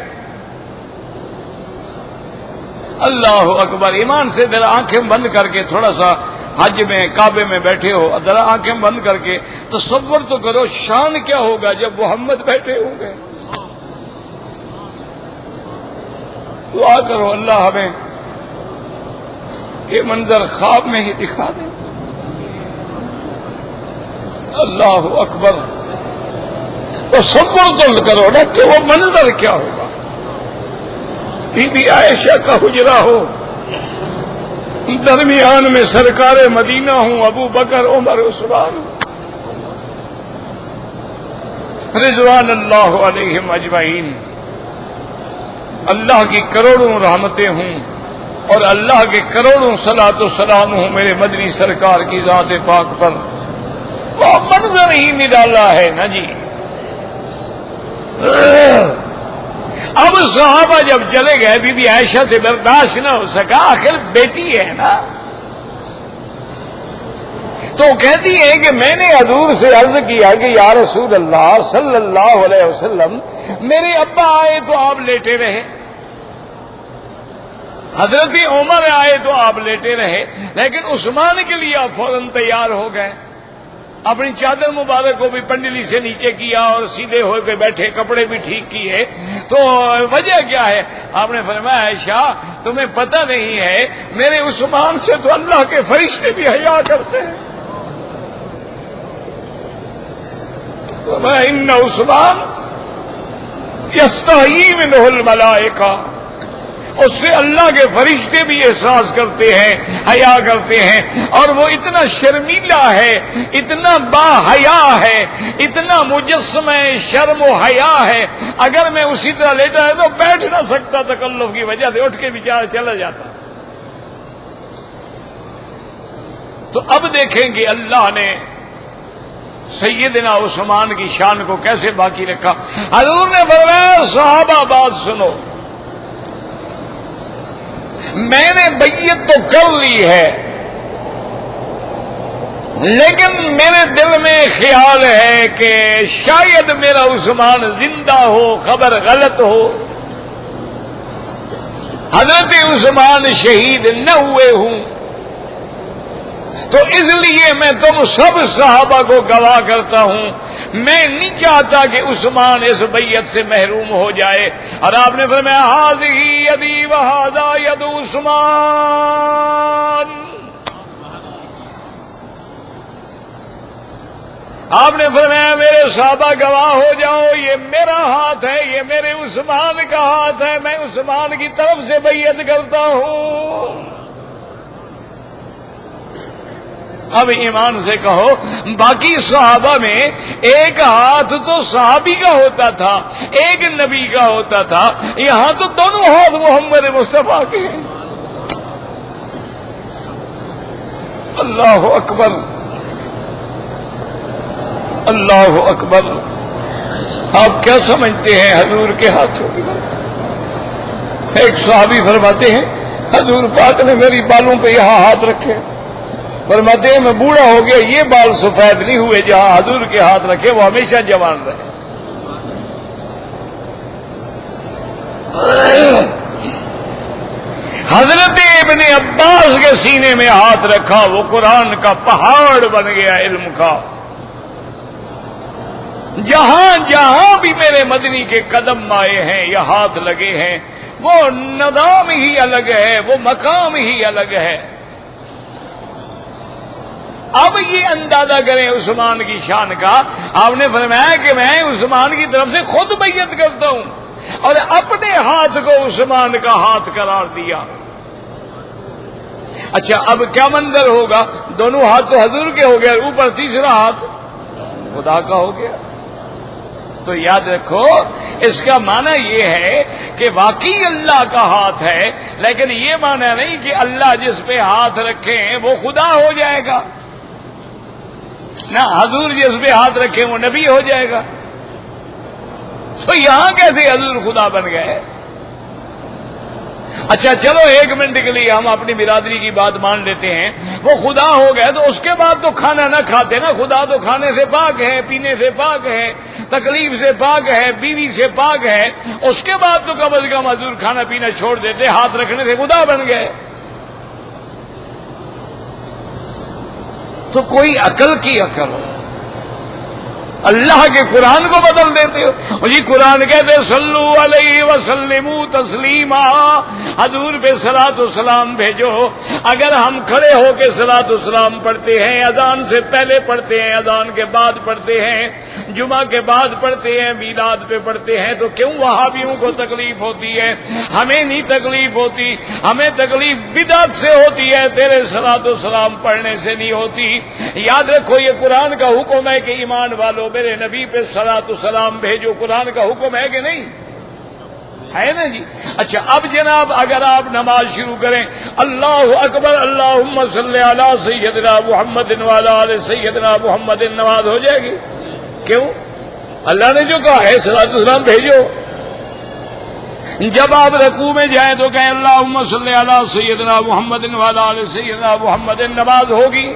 اللہ اکبر! ایمان سے ذرا آنکھیں بند کر کے، تھوڑا سا حج میں کعبے میں بیٹھے ہو، ذرا آنکھیں بند کر کے تصور تو کرو شان کیا ہوگا جب محمد بیٹھے ہوں گے۔ دعا کرو اللہ ہمیں یہ منظر خواب میں ہی دکھا دے۔ اللہ اکبر! تصور تو کرو نا کہ وہ منظر کیا ہوگا۔ بی بی عائشہ کا حجرہ ہو، درمیان میں سرکار مدینہ ہوں، ابو بکر، عمر، عثمان رضوان اللہ علیہم اجمعین، اللہ کی کروڑوں رحمتیں ہوں اور اللہ کے کروڑوں صلاۃ و سلام ہوں میرے مدنی سرکار کی ذات پاک پر۔ وہ منظر ہی نرالا ہے نا جی۔ اب صحابہ جب چلے گئے، بی بی عائشہ سے برداشت نہ ہو سکا، آخر بیٹی ہے نا، تو کہتی ہے کہ میں نے حضور سے عرض کیا کہ یا رسول اللہ صلی اللہ علیہ وسلم، میرے ابا آئے تو آپ لیٹے رہے، حضرت عمر آئے تو آپ لیٹے رہے، لیکن عثمان کے لیے آپ فوراً تیار ہو گئے، اپنی چادر مبارک کو بھی پنڈلی سے نیچے کیا اور سیدھے ہو کے بیٹھے، کپڑے بھی ٹھیک کیے، تو وجہ کیا ہے؟ آپ نے فرمایا عائشہ تمہیں پتہ نہیں ہے میرے عثمان سے تو اللہ کے فرشتے بھی حیا کرتے ہیں۔ فرمایا ان عثمان یستحیی منہ الملائکہ، اس سے اللہ کے فرشتے بھی احساس کرتے ہیں، حیا کرتے ہیں، اور وہ اتنا شرمیلا ہے، اتنا با حیا ہے، اتنا مجسمہ شرم و حیا ہے، اگر میں اسی طرح لیٹا ہے تو بیٹھ نہ سکتا تکلف کی وجہ سے، اٹھ کے بیچارہ چلا جاتا۔ تو اب دیکھیں کہ اللہ نے سیدنا عثمان کی شان کو کیسے باقی رکھا۔ حضور نے فرمایا صحابہ بات سنو، میں نے بیعت تو کر لی ہے، لیکن میرے دل میں خیال ہے کہ شاید میرا عثمان زندہ ہو، خبر غلط ہو، حضرت عثمان شہید نہ ہوئے ہوں، تو اس لیے میں تم سب صحابہ کو گواہ کرتا ہوں، میں نہیں چاہتا کہ عثمان اس بیعت سے محروم ہو جائے۔ اور آپ نے فرمایا ھذہ یدی وھذا ید عثمان، آپ نے فرمایا میرے صحابہ گواہ ہو جاؤ، یہ میرا ہاتھ ہے، یہ میرے عثمان کا ہاتھ ہے، میں عثمان کی طرف سے بیعت کرتا ہوں۔ اب ایمان سے کہو، باقی صحابہ میں ایک ہاتھ تو صحابی کا ہوتا تھا، ایک نبی کا ہوتا تھا، یہاں تو دونوں ہاتھ محمد مصطفیٰ کے ہیں۔ اللہ اکبر، اللہ اکبر۔ آپ کیا سمجھتے ہیں حضور کے ہاتھوں کی بات؟ ایک صحابی فرماتے ہیں حضور پاک نے میری بالوں پہ یہاں ہاتھ رکھے، فرماتے ہیں میں بوڑھا ہو گیا، یہ بال سفید نہیں ہوئے، جہاں حضور کے ہاتھ رکھے وہ ہمیشہ جوان رہے۔ حضرت ابن عباس کے سینے میں ہاتھ رکھا، وہ قرآن کا پہاڑ بن گیا علم کا۔ جہاں جہاں بھی میرے مدنی کے قدم آئے ہیں یا ہاتھ لگے ہیں، وہ نظام ہی الگ ہے، وہ مقام ہی الگ ہے۔ اب یہ اندازہ کریں عثمان کی شان کا، آپ نے فرمایا کہ میں عثمان کی طرف سے خود بیعت کرتا ہوں، اور اپنے ہاتھ کو عثمان کا ہاتھ قرار دیا۔ اچھا اب کیا منظر ہوگا؟ دونوں ہاتھ تو حضور کے ہو گئے، اوپر تیسرا ہاتھ خدا کا ہو گیا۔ تو یاد رکھو اس کا معنی یہ ہے کہ واقعی اللہ کا ہاتھ ہے، لیکن یہ معنی نہیں کہ اللہ جس پہ ہاتھ رکھے ہیں وہ خدا ہو جائے گا، نہ حضور جس پہ ہاتھ رکھے وہ نبی ہو جائے گا۔ تو یہاں کیسے حضور خدا بن گئے؟ اچھا چلو ایک منٹ کے لیے ہم اپنی برادری کی بات مان لیتے ہیں، وہ خدا ہو گئے تو اس کے بعد تو کھانا نہ کھاتے نا، خدا تو کھانے سے پاک ہے، پینے سے پاک ہے، تکلیف سے پاک ہے، بیوی سے پاک ہے، اس کے بعد تو کم از کم حضور کھانا پینا چھوڑ دیتے، ہاتھ رکھنے سے خدا بن گئے۔ تو کوئی عقل کی عقل ہو، اللہ کے قرآن کو بدل دیتے ہو۔ جی قرآن کہتے صلو علیہ وسلموا تسلیما، حضور پہ صلاۃ و سلام بھیجو۔ اگر ہم کھڑے ہو کے صلاۃ و سلام پڑھتے ہیں، اذان سے پہلے پڑھتے ہیں، اذان کے بعد پڑھتے ہیں، جمعہ کے بعد پڑھتے ہیں، میلاد پہ پڑھتے ہیں، تو کیوں وہابیوں کو تکلیف ہوتی ہے؟ ہمیں نہیں تکلیف ہوتی، ہمیں تکلیف بدعت سے ہوتی ہے، تیرے صلاۃ و سلام پڑھنے سے نہیں ہوتی۔ یاد رکھو یہ قرآن کا حکم ہے کہ ایمان والو میرے نبی پہ صلاۃ و سلام بھیجو، قرآن کا حکم ہے کہ نہیں ہے نا جی؟ اچھا اب جناب اگر آپ نماز شروع کریں اللہ اکبر اللہم صلی علی سیدنا محمد وعلی آل سیدنا محمد، نماز ہو جائے گی؟ کیوں؟ اللہ نے جو کہا ہے صلاۃ و سلام بھیجو۔ جب آپ رکوع میں جائیں تو کہیں اللہم صلی علی سیدنا محمد وعلی آل سیدنا محمد، نماز ہوگی۔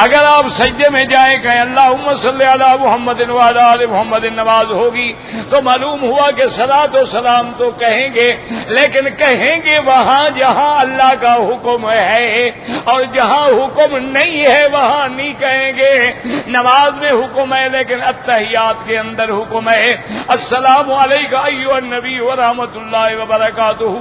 اگر آپ سجدے میں جائیں کہیں اللہم صلی علی محمد وعلی آل محمد، نماز ہوگی۔ تو معلوم ہوا کہ صلاۃ و سلام تو کہیں گے، لیکن کہیں گے وہاں جہاں اللہ کا حکم ہے، اور جہاں حکم نہیں ہے وہاں نہیں کہیں گے۔ نماز میں حکم ہے لیکن اتحیات کے اندر حکم ہے السلام علیک ایھا النبی ورحمۃ اللہ وبرکاتہ،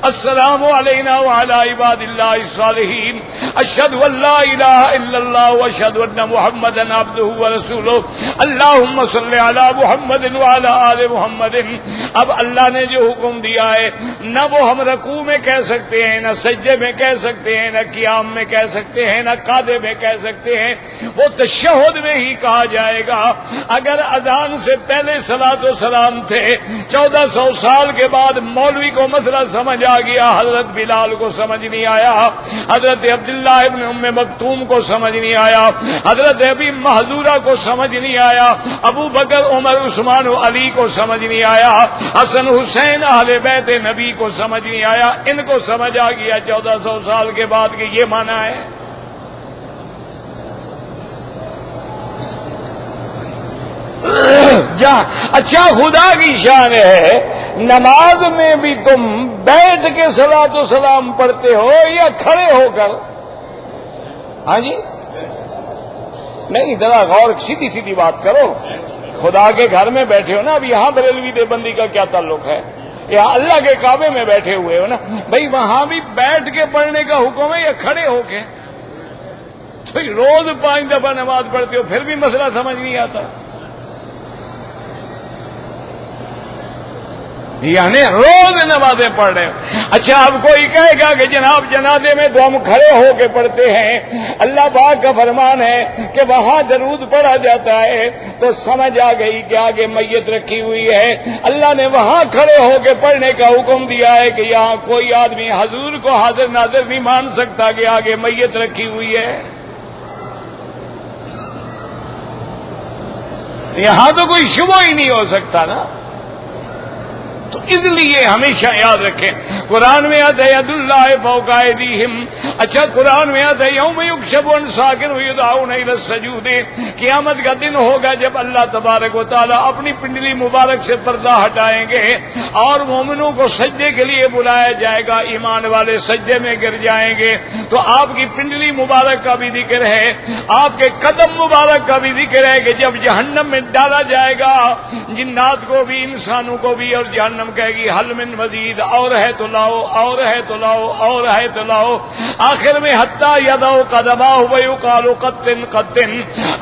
السلام علینا وعلی عباد اللہ الصالحین، اشہد ان لا الہ الا اللہ واشہد ان محمدا عبدہ ورسولہ، اللہم صلی علی محمد وعلی آل محمد۔ اب اللہ نے جو حکم دیا ہے نہ وہ ہم رکوع میں کہہ سکتے ہیں، نہ سجدے میں کہہ سکتے ہیں، نہ قیام میں کہہ سکتے ہیں، نہ قعدے میں کہہ سکتے ہیں، وہ تشہد میں ہی کہا جائے گا۔ اگر اذان سے پہلے صلاۃ و سلام تھے، 1400 سال کے بعد مولوی کو مسئلہ سمجھ آ گیا، حضرت بلال کو سمجھ نہیں آیا، حضرت عبداللہ ابن ام مکتوم کو سمجھ نہیں آیا، حضرت ابی محذورہ کو سمجھ نہیں آیا، ابو بکر عمر عثمان و علی کو سمجھ نہیں آیا، حسن حسین اہل بیت نبی کو سمجھ نہیں آیا، ان کو سمجھ آ گیا 1400 سال کے بعد کہ یہ معنی ہے۔ جہاں اچھا خدا کی شان ہے، نماز میں بھی تم بیٹھ کے صلاۃ و سلام پڑھتے ہو یا کھڑے ہو کر؟ ہاں جی نہیں، ذرا غور، سیدھی سیدھی بات کرو. خدا کے گھر میں بیٹھے ہو نا. اب یہاں بریلوی دیوبندی کا کیا تعلق ہے؟ یہاں اللہ کے کعبے میں بیٹھے ہوئے ہو نا بھائی، وہاں بھی بیٹھ کے پڑھنے کا حکم ہے یا کھڑے ہو کے؟ تو روز 5 دفعہ نماز پڑھتے ہو پھر بھی مسئلہ سمجھ نہیں آتا. یعنی روز نمازیں پڑھ رہے ہو. اچھا اب کوئی کہے گا کہ جناب جنازے میں تو ہم کھڑے ہو کے پڑھتے ہیں، اللہ پاک کا فرمان ہے کہ وہاں درود پڑھا جاتا ہے، تو سمجھ آ گئی کہ آگے میت رکھی ہوئی ہے. اللہ نے وہاں کھڑے ہو کے پڑھنے کا حکم دیا ہے کہ یہاں کوئی آدمی حضور کو حاضر ناظر نہیں مان سکتا کہ آگے میت رکھی ہوئی ہے. یہاں تو کوئی شبہ ہی نہیں ہو سکتا نا. تو اس لیے ہمیشہ یاد رکھیں، قرآن میں آتا ہے ید اللہ فوق ایدیہم. اچھا قرآن میں آتا ہے یوم یکشف عن ساق ویدعون الی السجود. قیامت کا دن ہوگا جب اللہ تبارک و تعالی اپنی پنڈلی مبارک سے پردہ ہٹائیں گے اور مومنوں کو سجدے کے لیے بلایا جائے گا. ایمان والے سجدے میں گر جائیں گے تو آپ کی پنڈلی مبارک کا بھی ذکر ہے، آپ کے قدم مبارک کا بھی ذکر ہے کہ جب جہنم میں ڈالا جائے گا جنات کو بھی انسانوں کو بھی، اور جہنم کہے گی حل من مزید، اور ہے تو لاؤ، اور ہے تو لاؤ، اور ہے تو لاؤ. آخر میں حتی یدعو قدمہ ویقال قطن قطن،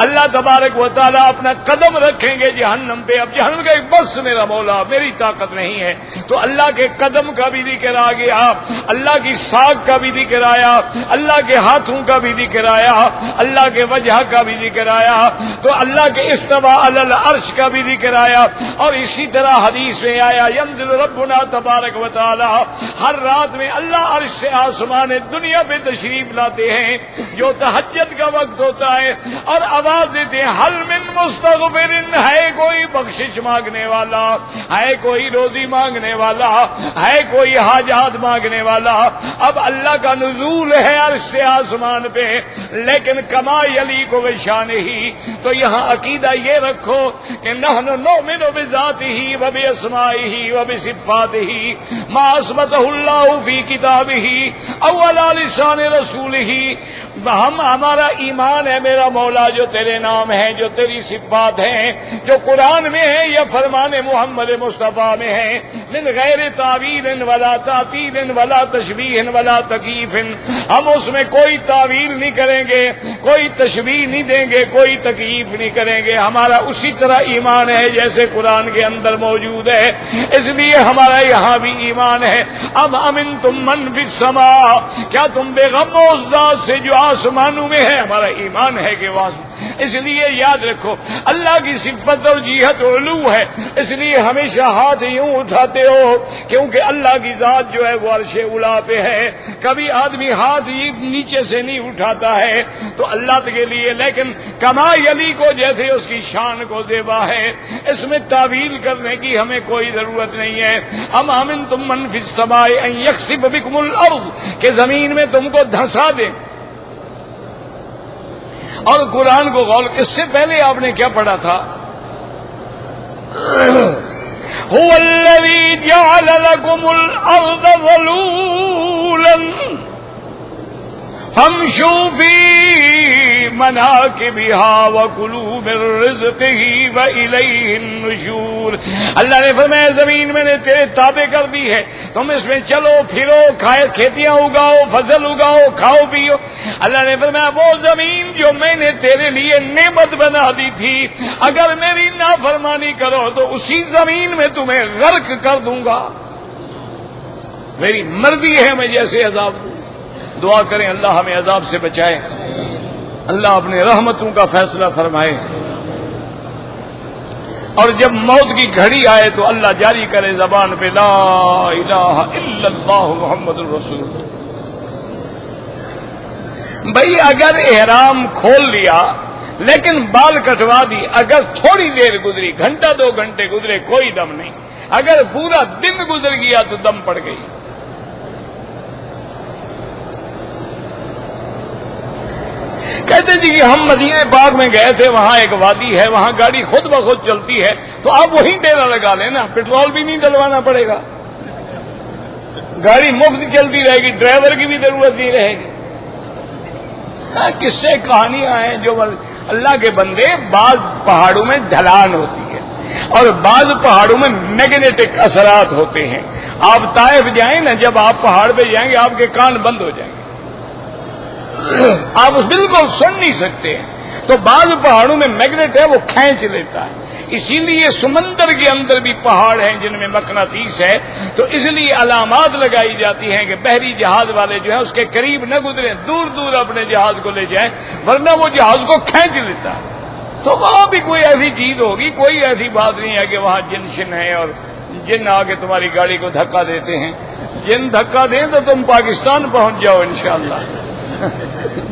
اللہ تبارک و تعالیٰ اپنا قدم رکھیں گے جہنم پہ. اب جہنم کا بس میرا مولا میری طاقت نہیں ہے، تو اللہ کے قدم کا بھی ذکر آ گیا، اللہ کی ساق کا بھی ذکر آیا، اللہ کے ہاتھوں کا بھی ذکر آیا، اللہ کے وجہ کا بھی ذکر آیا، تو اللہ کے استوى علی العرش کا بھی ذکر آیا. اور اسی طرح حدیث میں آیا ینزل ربنا تبارک و تعالی، ہر رات میں اللہ عرش سے آسمان دنیا پہ تشریف لاتے ہیں جو تہجد کا وقت ہوتا ہے، اور آواز دیتے ہیں حل من مستغفر، ہے کوئی بخشش مانگنے والا، ہے کوئی روزی مانگنے والا، ہے کوئی حاجات مانگنے والا. اب اللہ کا نزول ہے عرش سے آسمان پہ، لیکن کما یلیق بشانہ. تو یہاں عقیدہ یہ رکھو کہ نحن نؤمن بذاتہ وباسمائہ وبصفاتہ ما اثبتہ اللہ فی کتابہ او علی لسان رسولہ. ہمارا ایمان ہے میرا مولا جو تیرے نام ہیں، جو تیری صفات ہیں، جو قرآن میں ہے یا فرمان محمد مصطفیٰ میں ہے، من غیر تعویل ولا تعطیل ولا تشبیہ ولا تکییف. ہم اس میں کوئی تعویل نہیں کریں گے، کوئی تشبیہ نہیں دیں گے، کوئی تکییف نہیں کریں گے. ہمارا اسی طرح ایمان ہے جیسے قرآن کے اندر موجود ہے، اس لیے ہمارا یہاں بھی ایمان ہے. اب امنتم من فی السماء، کیا تم بے غم ہو اس ذات سے جو آسمانوں میں ہے؟ ہمارا ایمان ہے کہ واسطہ. اس لیے یاد رکھو اللہ کی صفت اور جہت علو ہے، اس لیے ہمیشہ ہاتھ یوں اٹھاتے ہو کیونکہ اللہ کی ذات جو ہے وہ عرش اولا پہ ہے. کبھی آدمی ہاتھ نیچے سے نہیں اٹھاتا ہے تو اللہ کے لیے، لیکن کما یلی کو جیسے اس کی شان کو زیبا ہے، اس میں تعویل کرنے کی ہمیں کوئی ضرورت نہیں ہے. ام امنتم من فی السماء ان یخسف بکم الارض، کہ زمین میں تم کو دھنسا دے. اور قرآن کو غور، اس سے پہلے آپ نے کیا پڑھا تھا؟ هو الذی جعل لکم الارض ذلولا فامشوا فی مناکبہا وکلوا من رزقہ والیہ النشور. اللہ نے فرمایا زمین میں نے تیرے تابع کر دی ہے، تم اس میں چلو پھرو، کھائے کھیتیاں اگاؤ، فصل اگاؤ، کھاؤ پیو. اللہ نے فرمایا وہ زمین جو میں نے تیرے لیے نعمت بنا دی تھی، اگر میری نافرمانی کرو تو اسی زمین میں تمہیں غرق کر دوں گا. میری مرضی ہے میں جیسے عذاب دوں. دعا کریں اللہ ہمیں عذاب سے بچائے، اللہ اپنے رحمتوں کا فیصلہ فرمائے، اور جب موت کی گھڑی آئے تو اللہ جاری کرے زبان پہ لا الہ الا اللہ محمد الرسول. بھئی اگر احرام کھول لیا لیکن بال کٹوا دی، اگر تھوڑی دیر گزری، گھنٹہ 2 گھنٹے گزرے، کوئی دم نہیں. اگر پورا دن گزر گیا تو دم پڑ گئی. کہتے جی کہ ہم مدینہ پاک میں گئے تھے، وہاں ایک وادی ہے، وہاں گاڑی خود بخود چلتی ہے، تو آپ وہیں ڈیرا لگا لینا، پیٹرول بھی نہیں ڈلوانا پڑے گا، گاڑی مفت چلتی رہے گی، ڈرائیور کی بھی ضرورت نہیں رہے گی۔ قصے کہانیاں ہیں جو اللہ کے بندے، بعض پہاڑوں میں ڈھلان ہوتی ہے اور بعض پہاڑوں میں میگنیٹک اثرات ہوتے ہیں۔ آپ طائف جائیں نا، جب آپ پہاڑ پہ جائیں گے آپ کے کان بند ہو جائیں گے، آپ بالکل سن نہیں سکتے ہیں۔ تو بعض پہاڑوں میں میگنیٹ ہے، وہ کھینچ لیتا ہے، اسی لیے سمندر کے اندر بھی پہاڑ ہیں جن میں مقناطیس ہے، تو اس لیے علامات لگائی جاتی ہیں کہ بحری جہاز والے جو ہیں اس کے قریب نہ گزریں، دور دور اپنے جہاز کو لے جائیں، ورنہ وہ جہاز کو کھینچ لیتا ہے۔ تو وہاں بھی کوئی ایسی چیز ہوگی، کوئی ایسی بات نہیں ہے کہ وہاں جن شن ہے اور جن آ کے تمہاری گاڑی کو دھکا دیتے ہیں۔ جن دھکا دیں تو تم پاکستان پہنچ جاؤ انشاءاللہ،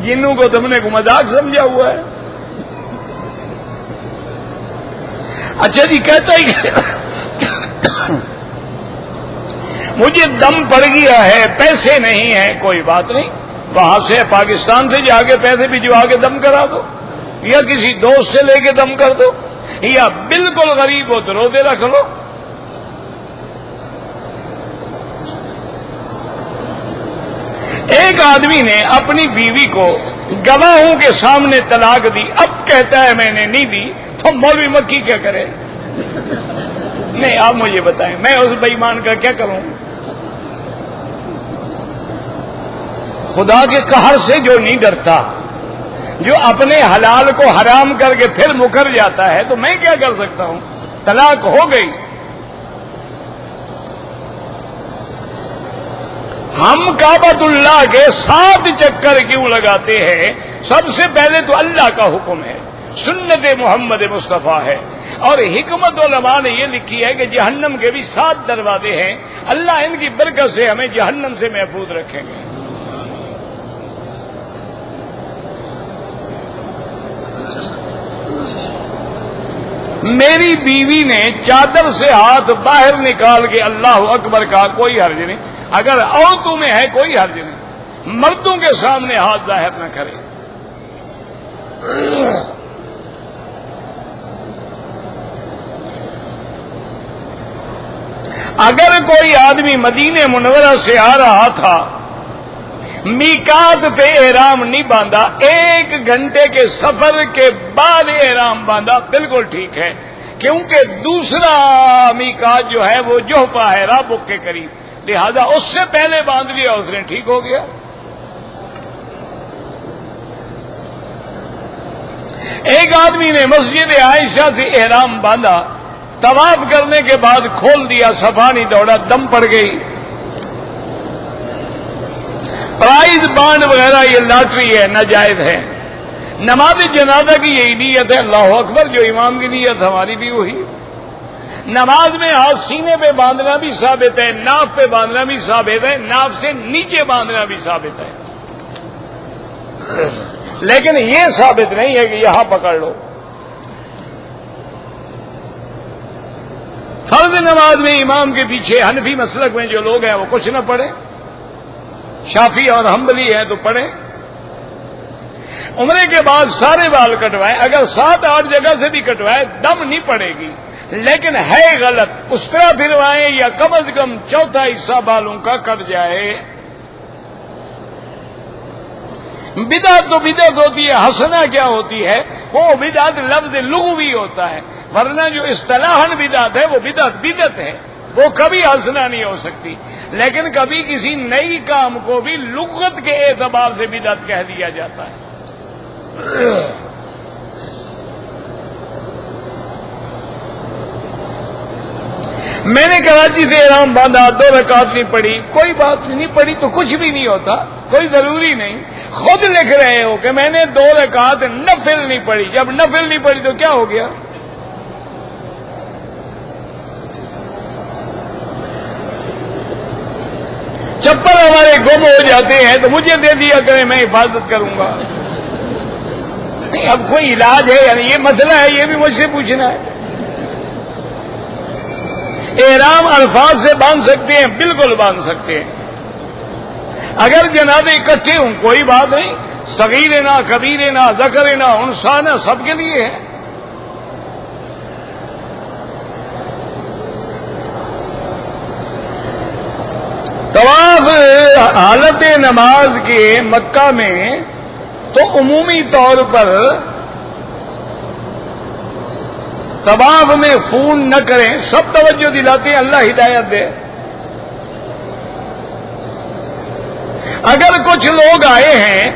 جنوں کو تم نے مذاق سمجھا ہوا ہے۔ اچھا جی، کہتا ہی مجھے دم پڑ گیا ہے، پیسے نہیں ہیں، کوئی بات نہیں، وہاں سے پاکستان سے جا کے پیسے بھجوا کے دم کرا دو، یا کسی دوست سے لے کے دم کر دو، یا بالکل غریب ہو تو روزے رکھ لو۔ ایک آدمی نے اپنی بیوی کو گواہوں کے سامنے طلاق دی، اب کہتا ہے میں نے نہیں دی، تو مولوی مکی کیا کرے؟ نہیں، آپ مجھے بتائیں، میں اس بے ایمان کا کیا کروں؟ خدا کے قہر سے جو نہیں ڈرتا، جو اپنے حلال کو حرام کر کے پھر مکر جاتا ہے، تو میں کیا کر سکتا ہوں؟ طلاق ہو گئی۔ ہم کعبۃ اللہ کے 7 چکر کیوں لگاتے ہیں؟ سب سے پہلے تو اللہ کا حکم ہے، سنت محمد مصطفیٰ ہے، اور حکمت علماء نے یہ لکھی ہے کہ جہنم کے بھی 7 دروازے ہیں، اللہ ان کی برکت سے ہمیں جہنم سے محفوظ رکھیں گے۔ میری بیوی نے چادر سے ہاتھ باہر نکال کے اللہ اکبر کہا، کوئی حرج نہیں، اگر عورتوں میں ہے کوئی حرج نہیں، مردوں کے سامنے ہاتھ ظاہر نہ کرے۔ اگر کوئی آدمی مدینہ منورہ سے آ رہا تھا، میقات پہ احرام نہیں باندھا، 1 گھنٹے کے سفر کے بعد احرام باندھا، بالکل ٹھیک ہے، کیونکہ دوسرا میقات جو ہے وہ جوحفہ ہے، رابق کے قریب، لہذا اس سے پہلے باندھ لیا، اس نے ٹھیک ہو گیا۔ ایک آدمی نے مسجد عائشہ سے احرام باندھا، طواف کرنے کے بعد کھول دیا، صفا نہیں دوڑا، دم پڑ گئی۔ پرائز بانڈ وغیرہ یہ لاٹری ہے، ناجائز ہے۔ نماز جنازہ کی یہی نیت ہے، اللہ اکبر، جو امام کی نیت ہماری بھی وہی۔ نماز میں ہاتھ سینے پہ باندھنا بھی ثابت ہے، ناف پہ باندھنا بھی ثابت ہے، ناف سے نیچے باندھنا بھی ثابت ہے، لیکن یہ ثابت نہیں ہے کہ یہاں پکڑ لو۔ فرض نماز میں امام کے پیچھے حنفی مسلک میں جو لوگ ہیں وہ کچھ نہ پڑھیں، شافعی اور حنبلی ہیں تو پڑھیں۔ عمرے کے بعد سارے بال کٹوائے، اگر 7-8 جگہ سے بھی کٹوائے دم نہیں پڑے گی، لیکن ہے غلط، اس طرح پھروائیں یا کم از کم 1/4 حصہ بالوں کا کٹ جائے۔ بدعت تو بدعت ہوتی ہے، حسنہ کیا ہوتی ہے؟ وہ بدعت لفظ لغوی ہوتا ہے، ورنہ جو اصطلاحاً بدعت ہے وہ بدعت ہے، وہ کبھی حسنہ نہیں ہو سکتی، لیکن کبھی کسی نئی کام کو بھی لغت کے اعتبار سے بدعت کہہ دیا جاتا ہے۔ میں نے کراچی سے احرام باندھا، 2 رکعت نہیں پڑھی، کوئی بات نہیں پڑھی تو کچھ بھی نہیں ہوتا، کوئی ضروری نہیں۔ خود لکھ رہے ہو کہ میں نے 2 رکعت نفل نہیں پڑھی، جب نفل نہیں پڑھی تو کیا ہو گیا؟ چپل ہمارے گم ہو جاتے ہیں تو مجھے دے دیا کریں، میں حفاظت کروں گا۔ نہیں، اب کوئی علاج ہے، یعنی یہ مسئلہ ہے، یہ بھی مجھ سے پوچھنا ہے۔ احرام الفاظ سے باندھ سکتے ہیں، بالکل باندھ سکتے ہیں۔ اگر جنازے اکٹھے ہوں کوئی بات نہیں، صغیرنا کبیرنا ذکرنا انثانا سب کے لیے ہے. طواف حالت نماز کے مکہ میں تو عمومی طور پر طواف میں فون نہ کریں، سب توجہ دلاتے ہیں، اللہ ہدایت دے. اگر کچھ لوگ آئے ہیں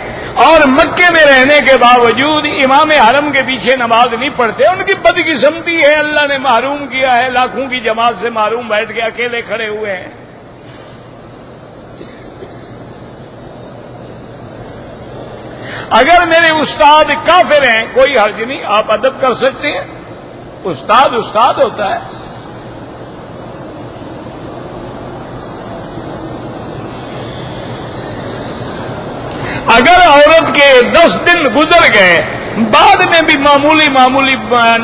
اور مکے میں رہنے کے باوجود امام حرم کے پیچھے نماز نہیں پڑھتے، ان کی بدقسمتی ہے، اللہ نے محروم کیا ہے، لاکھوں کی جماعت سے محروم بیٹھ کے اکیلے کھڑے ہوئے ہیں. اگر میرے استاد کافر ہیں کوئی حرج نہیں، آپ ادب کر سکتے ہیں، استاد استاد ہوتا ہے. اگر عورت کے 10 دن گزر گئے بعد میں بھی معمولی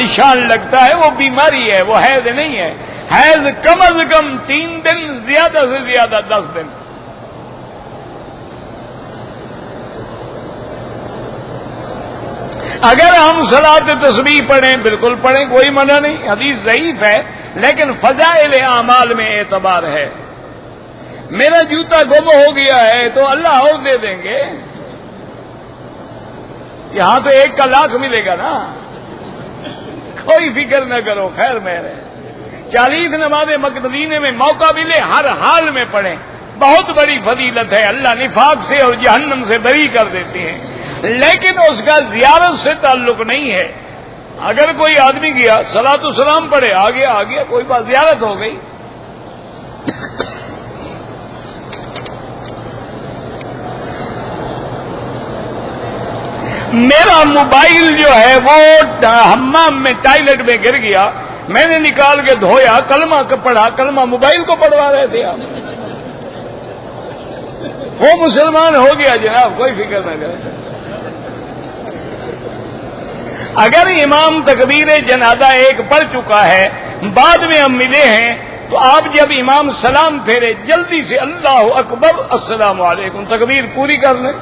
نشان لگتا ہے، وہ بیماری ہے، وہ حیض نہیں ہے. حیض کم از کم 3 دن، زیادہ سے زیادہ 10 دن. اگر ہم صلاۃ تسبیح پڑھیں بالکل پڑھیں، کوئی منع نہیں، حدیث ضعیف ہے لیکن فضائل اعمال میں اعتبار ہے. میرا جوتا گم ہو گیا ہے تو اللہ اور دے دیں گے، یہاں تو 1 کا لاکھ ملے گا نا، کوئی فکر نہ کرو. خیر میرے 40 نماز مدینے میں موقع ملے ہر حال میں پڑھیں، بہت بڑی فضیلت ہے. اللہ نفاق سے اور جہنم سے بری کر دیتے ہیں، لیکن اس کا زیارت سے تعلق نہیں ہے. اگر کوئی آدمی گیا صلاۃ و سلام پڑھے آ گیا کوئی بات، زیارت ہو گئی. میرا موبائل جو ہے وہ حمام میں ٹائلٹ میں گر گیا، میں نے نکال کے دھویا، کلمہ پڑھا، کلمہ موبائل کو پڑھوا رہے تھے آپ. وہ مسلمان ہو گیا جناب، کوئی فکر نہ کرے. اگر امام تکبیر جنازہ 1 پڑھ چکا ہے، بعد میں ہم ملے ہیں، تو آپ جب امام سلام پھیرے جلدی سے اللہ اکبر السلام علیکم تکبیر پوری کر لیں.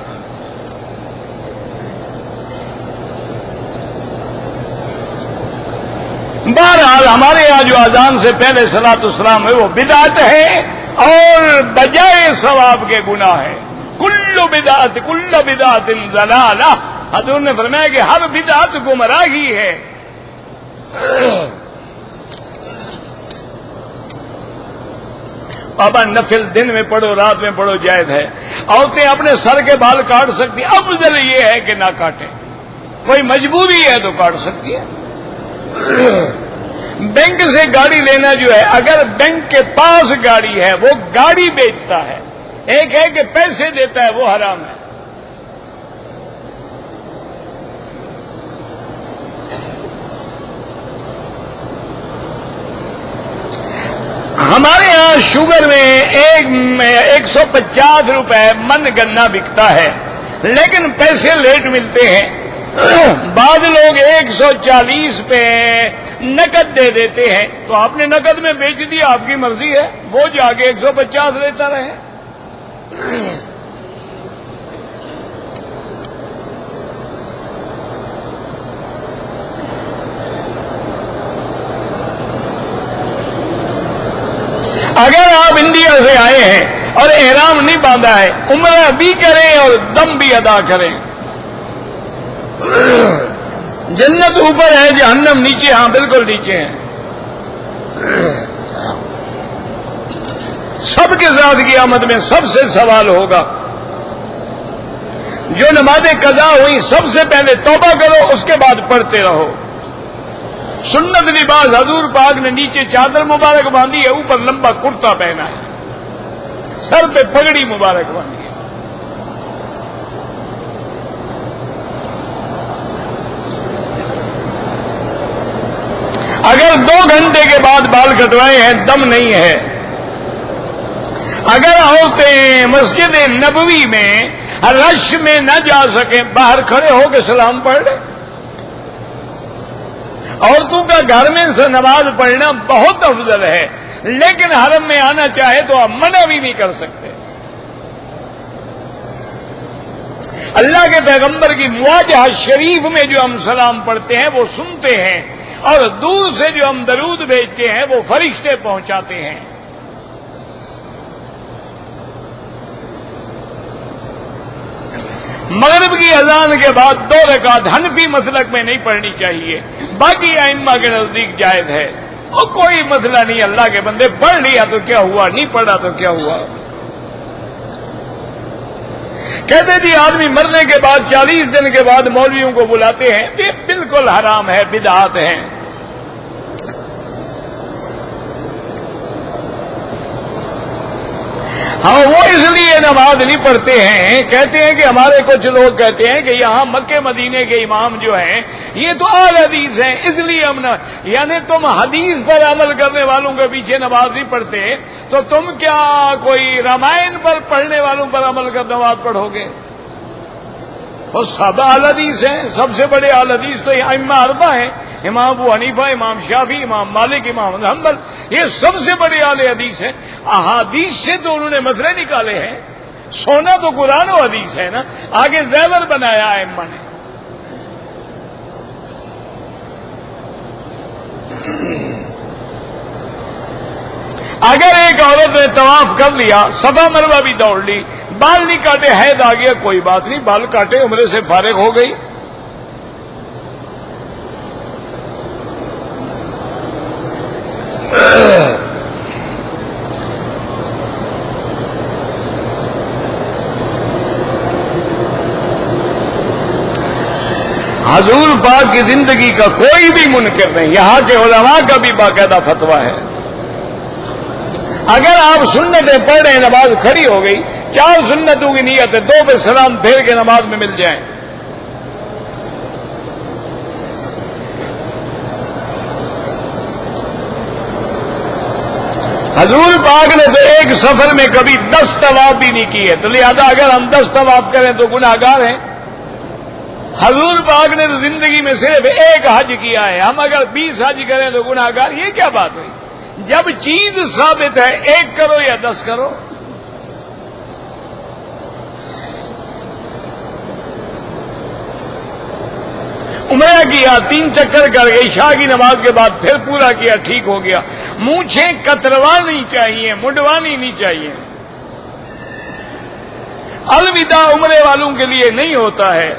بہرحال ہمارے یہاں جو اذان سے پہلے صلاۃ السلام ہے وہ بدعت ہے اور بجائے ثواب کے گناہ ہے. کل بدعت ضلالہ، حضور نے فرمایا کہ ہر بدعت گمراہی ہے. بابا نفل دن میں پڑھو رات میں پڑھو جائز ہے. عورتیں اپنے سر کے بال کاٹ سکتی، افضل یہ ہے کہ نہ کاٹیں، کوئی مجبوری ہے تو کاٹ سکتی ہے. بینک سے گاڑی لینا جو ہے، اگر بینک کے پاس گاڑی ہے وہ گاڑی بیچتا ہے، ایک ہے کہ پیسے دیتا ہے، وہ حرام ہے. ہمارے ہاں شوگر میں 150 روپے من گنا بکتا ہے، لیکن پیسے لیٹ ملتے ہیں. بعض لوگ 140 پہ نقد دے دیتے ہیں، تو آپ نے نقد میں بیچ دیا، آپ کی مرضی ہے، وہ جا کے 150 لیتا رہے. اگر آپ انڈیا سے آئے ہیں اور احرام نہیں باندھا ہے، عمرہ بھی کریں اور دم بھی ادا کریں. جنت اوپر ہے، جہنم نیچے، ہاں بالکل نیچے ہے. سب کے ساتھ قیامت میں سب سے سوال ہوگا. جو نمازیں قضا ہوئی سب سے پہلے توبہ کرو، اس کے بعد پڑھتے رہو. سنت لباس حضور پاک نے نیچے چادر مبارک باندھی ہے، اوپر لمبا کرتا پہنا ہے، سر پہ پگڑی مبارک باندھی ہے. اگر 2 گھنٹے کے بعد بال کٹوائے ہیں دم نہیں ہے. اگر عورتیں مسجد نبوی میں رش میں نہ جا سکیں، باہر کھڑے ہو کے سلام پڑھ لیں. عورتوں کا گھر میں نماز پڑھنا بہت افضل ہے، لیکن حرم میں آنا چاہے تو آپ منع بھی نہیں کر سکتے. اللہ کے پیغمبر کی مواجہہ شریف میں جو ہم سلام پڑھتے ہیں وہ سنتے ہیں، اور دور سے جو ہم درود بھیجتے ہیں وہ فرشتے پہنچاتے ہیں۔ مغرب کی اذان کے بعد 2 رکعت حنفی مسلک میں نہیں پڑھنی چاہیے، باقی ائمہ کے نزدیک جائز ہے، اور کوئی مسئلہ نہیں۔ اللہ کے بندے پڑھ لیا تو کیا ہوا، نہیں پڑھا تو کیا ہوا۔ کہتے تھے آدمی مرنے کے بعد 40 دن کے بعد مولویوں کو بلاتے ہیں، یہ بالکل حرام ہے، بدعات ہیں۔ ہاں وہ اس لیے نماز نہیں پڑھتے ہیں، کہتے ہیں کہ ہمارے کچھ لوگ کہتے ہیں کہ یہاں مکے مدینے کے امام جو ہیں یہ تو اہل حدیث ہیں، اس لیے ہم نہ، یعنی تم حدیث پر عمل کرنے والوں کے پیچھے نماز نہیں پڑھتے تو تم کیا کوئی رامائن پر پڑھنے والوں پر عمل کر نماز پڑھو گے؟ وہ سب اہل حدیث ہیں، سب سے بڑے اہل حدیث تو ائمہ اربعہ ہیں، امام ابو حنیفہ، امام شافعی، امام مالک، امام حنبل، یہ سب سے بڑے اہل حدیث ہیں۔ احادیث سے تو انہوں نے مسئلے نکالے ہیں، سونا تو قرآن و حدیث ہے نا، آگے زیور بنایا ائمہ نے۔ اگر ایک عورت نے طواف کر لیا، صفا مروہ بھی دوڑ لی، بال نہیں کاٹے، حید آ گیا، کوئی بات نہیں، بال کاٹے، عمرے سے فارغ ہو گئی۔ حضور پاک کی زندگی کا کوئی بھی منکر نہیں، یہاں کے علماء کا بھی باقاعدہ فتویٰ ہے۔ اگر آپ سنتیں پڑھ رہے ہیں، نماز کھڑی ہو گئی، 4 سنتوں کی نیت ہے، 2 پہ سلام پھیر کے نماز میں مل جائیں۔ حضور پاک نے تو ایک سفر میں کبھی 10 طواف بھی نہیں کیے، تو لہذا اگر ہم 10 طواف کریں تو گناہگار ہیں۔ حضور پاک نے تو زندگی میں صرف ایک حج کیا ہے، ہم اگر 20 حج کریں تو گناہگار، یہ کیا بات ہوئی؟ جب چیز ثابت ہے، 1 کرو یا 10 کرو۔ عمرہ کیا، 3 چکر کر گئی، عشاء کی نماز کے بعد پھر پورا کیا، ٹھیک ہو گیا۔ مونچھیں کتروانی چاہیے، مڈوانی نہیں چاہیے۔ الوداع عمرے والوں کے لیے نہیں ہوتا ہے۔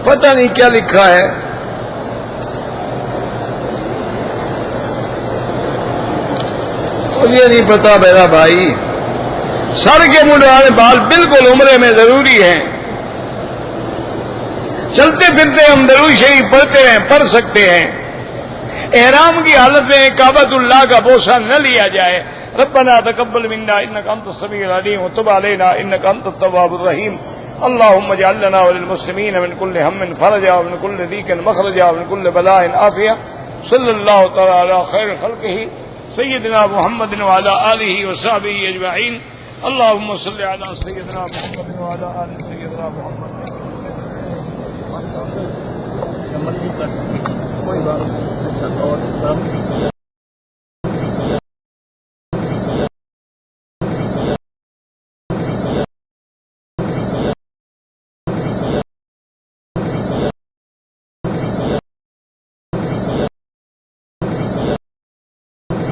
پتہ نہیں کیا لکھا ہے، مجھے نہیں پتا میرا بھائی۔ سر کے منڈوانے بال بالکل عمرے میں ضروری ہیں۔ چلتے پھرتے ہم درود شریف پڑھتے ہیں، پڑھ سکتے ہیں۔ احرام کی حالت میں کعبۃ اللہ کا بوسہ نہ لیا جائے۔ ربنا تقبل منا انک انت السمیع العلیم وتب علینا انک انت التواب الرحیم۔ اللهم اجعل لنا وللمسلمين من كل هم فرجا ومن كل ضيق مخرجا ومن كل بلاء عافية صلى الله تعالى على خير خلقه سيدنا محمد وعلى آله وصحبه أجمعين۔ اللهم صل على سيدنا محمد وعلى آل سيدنا محمد۔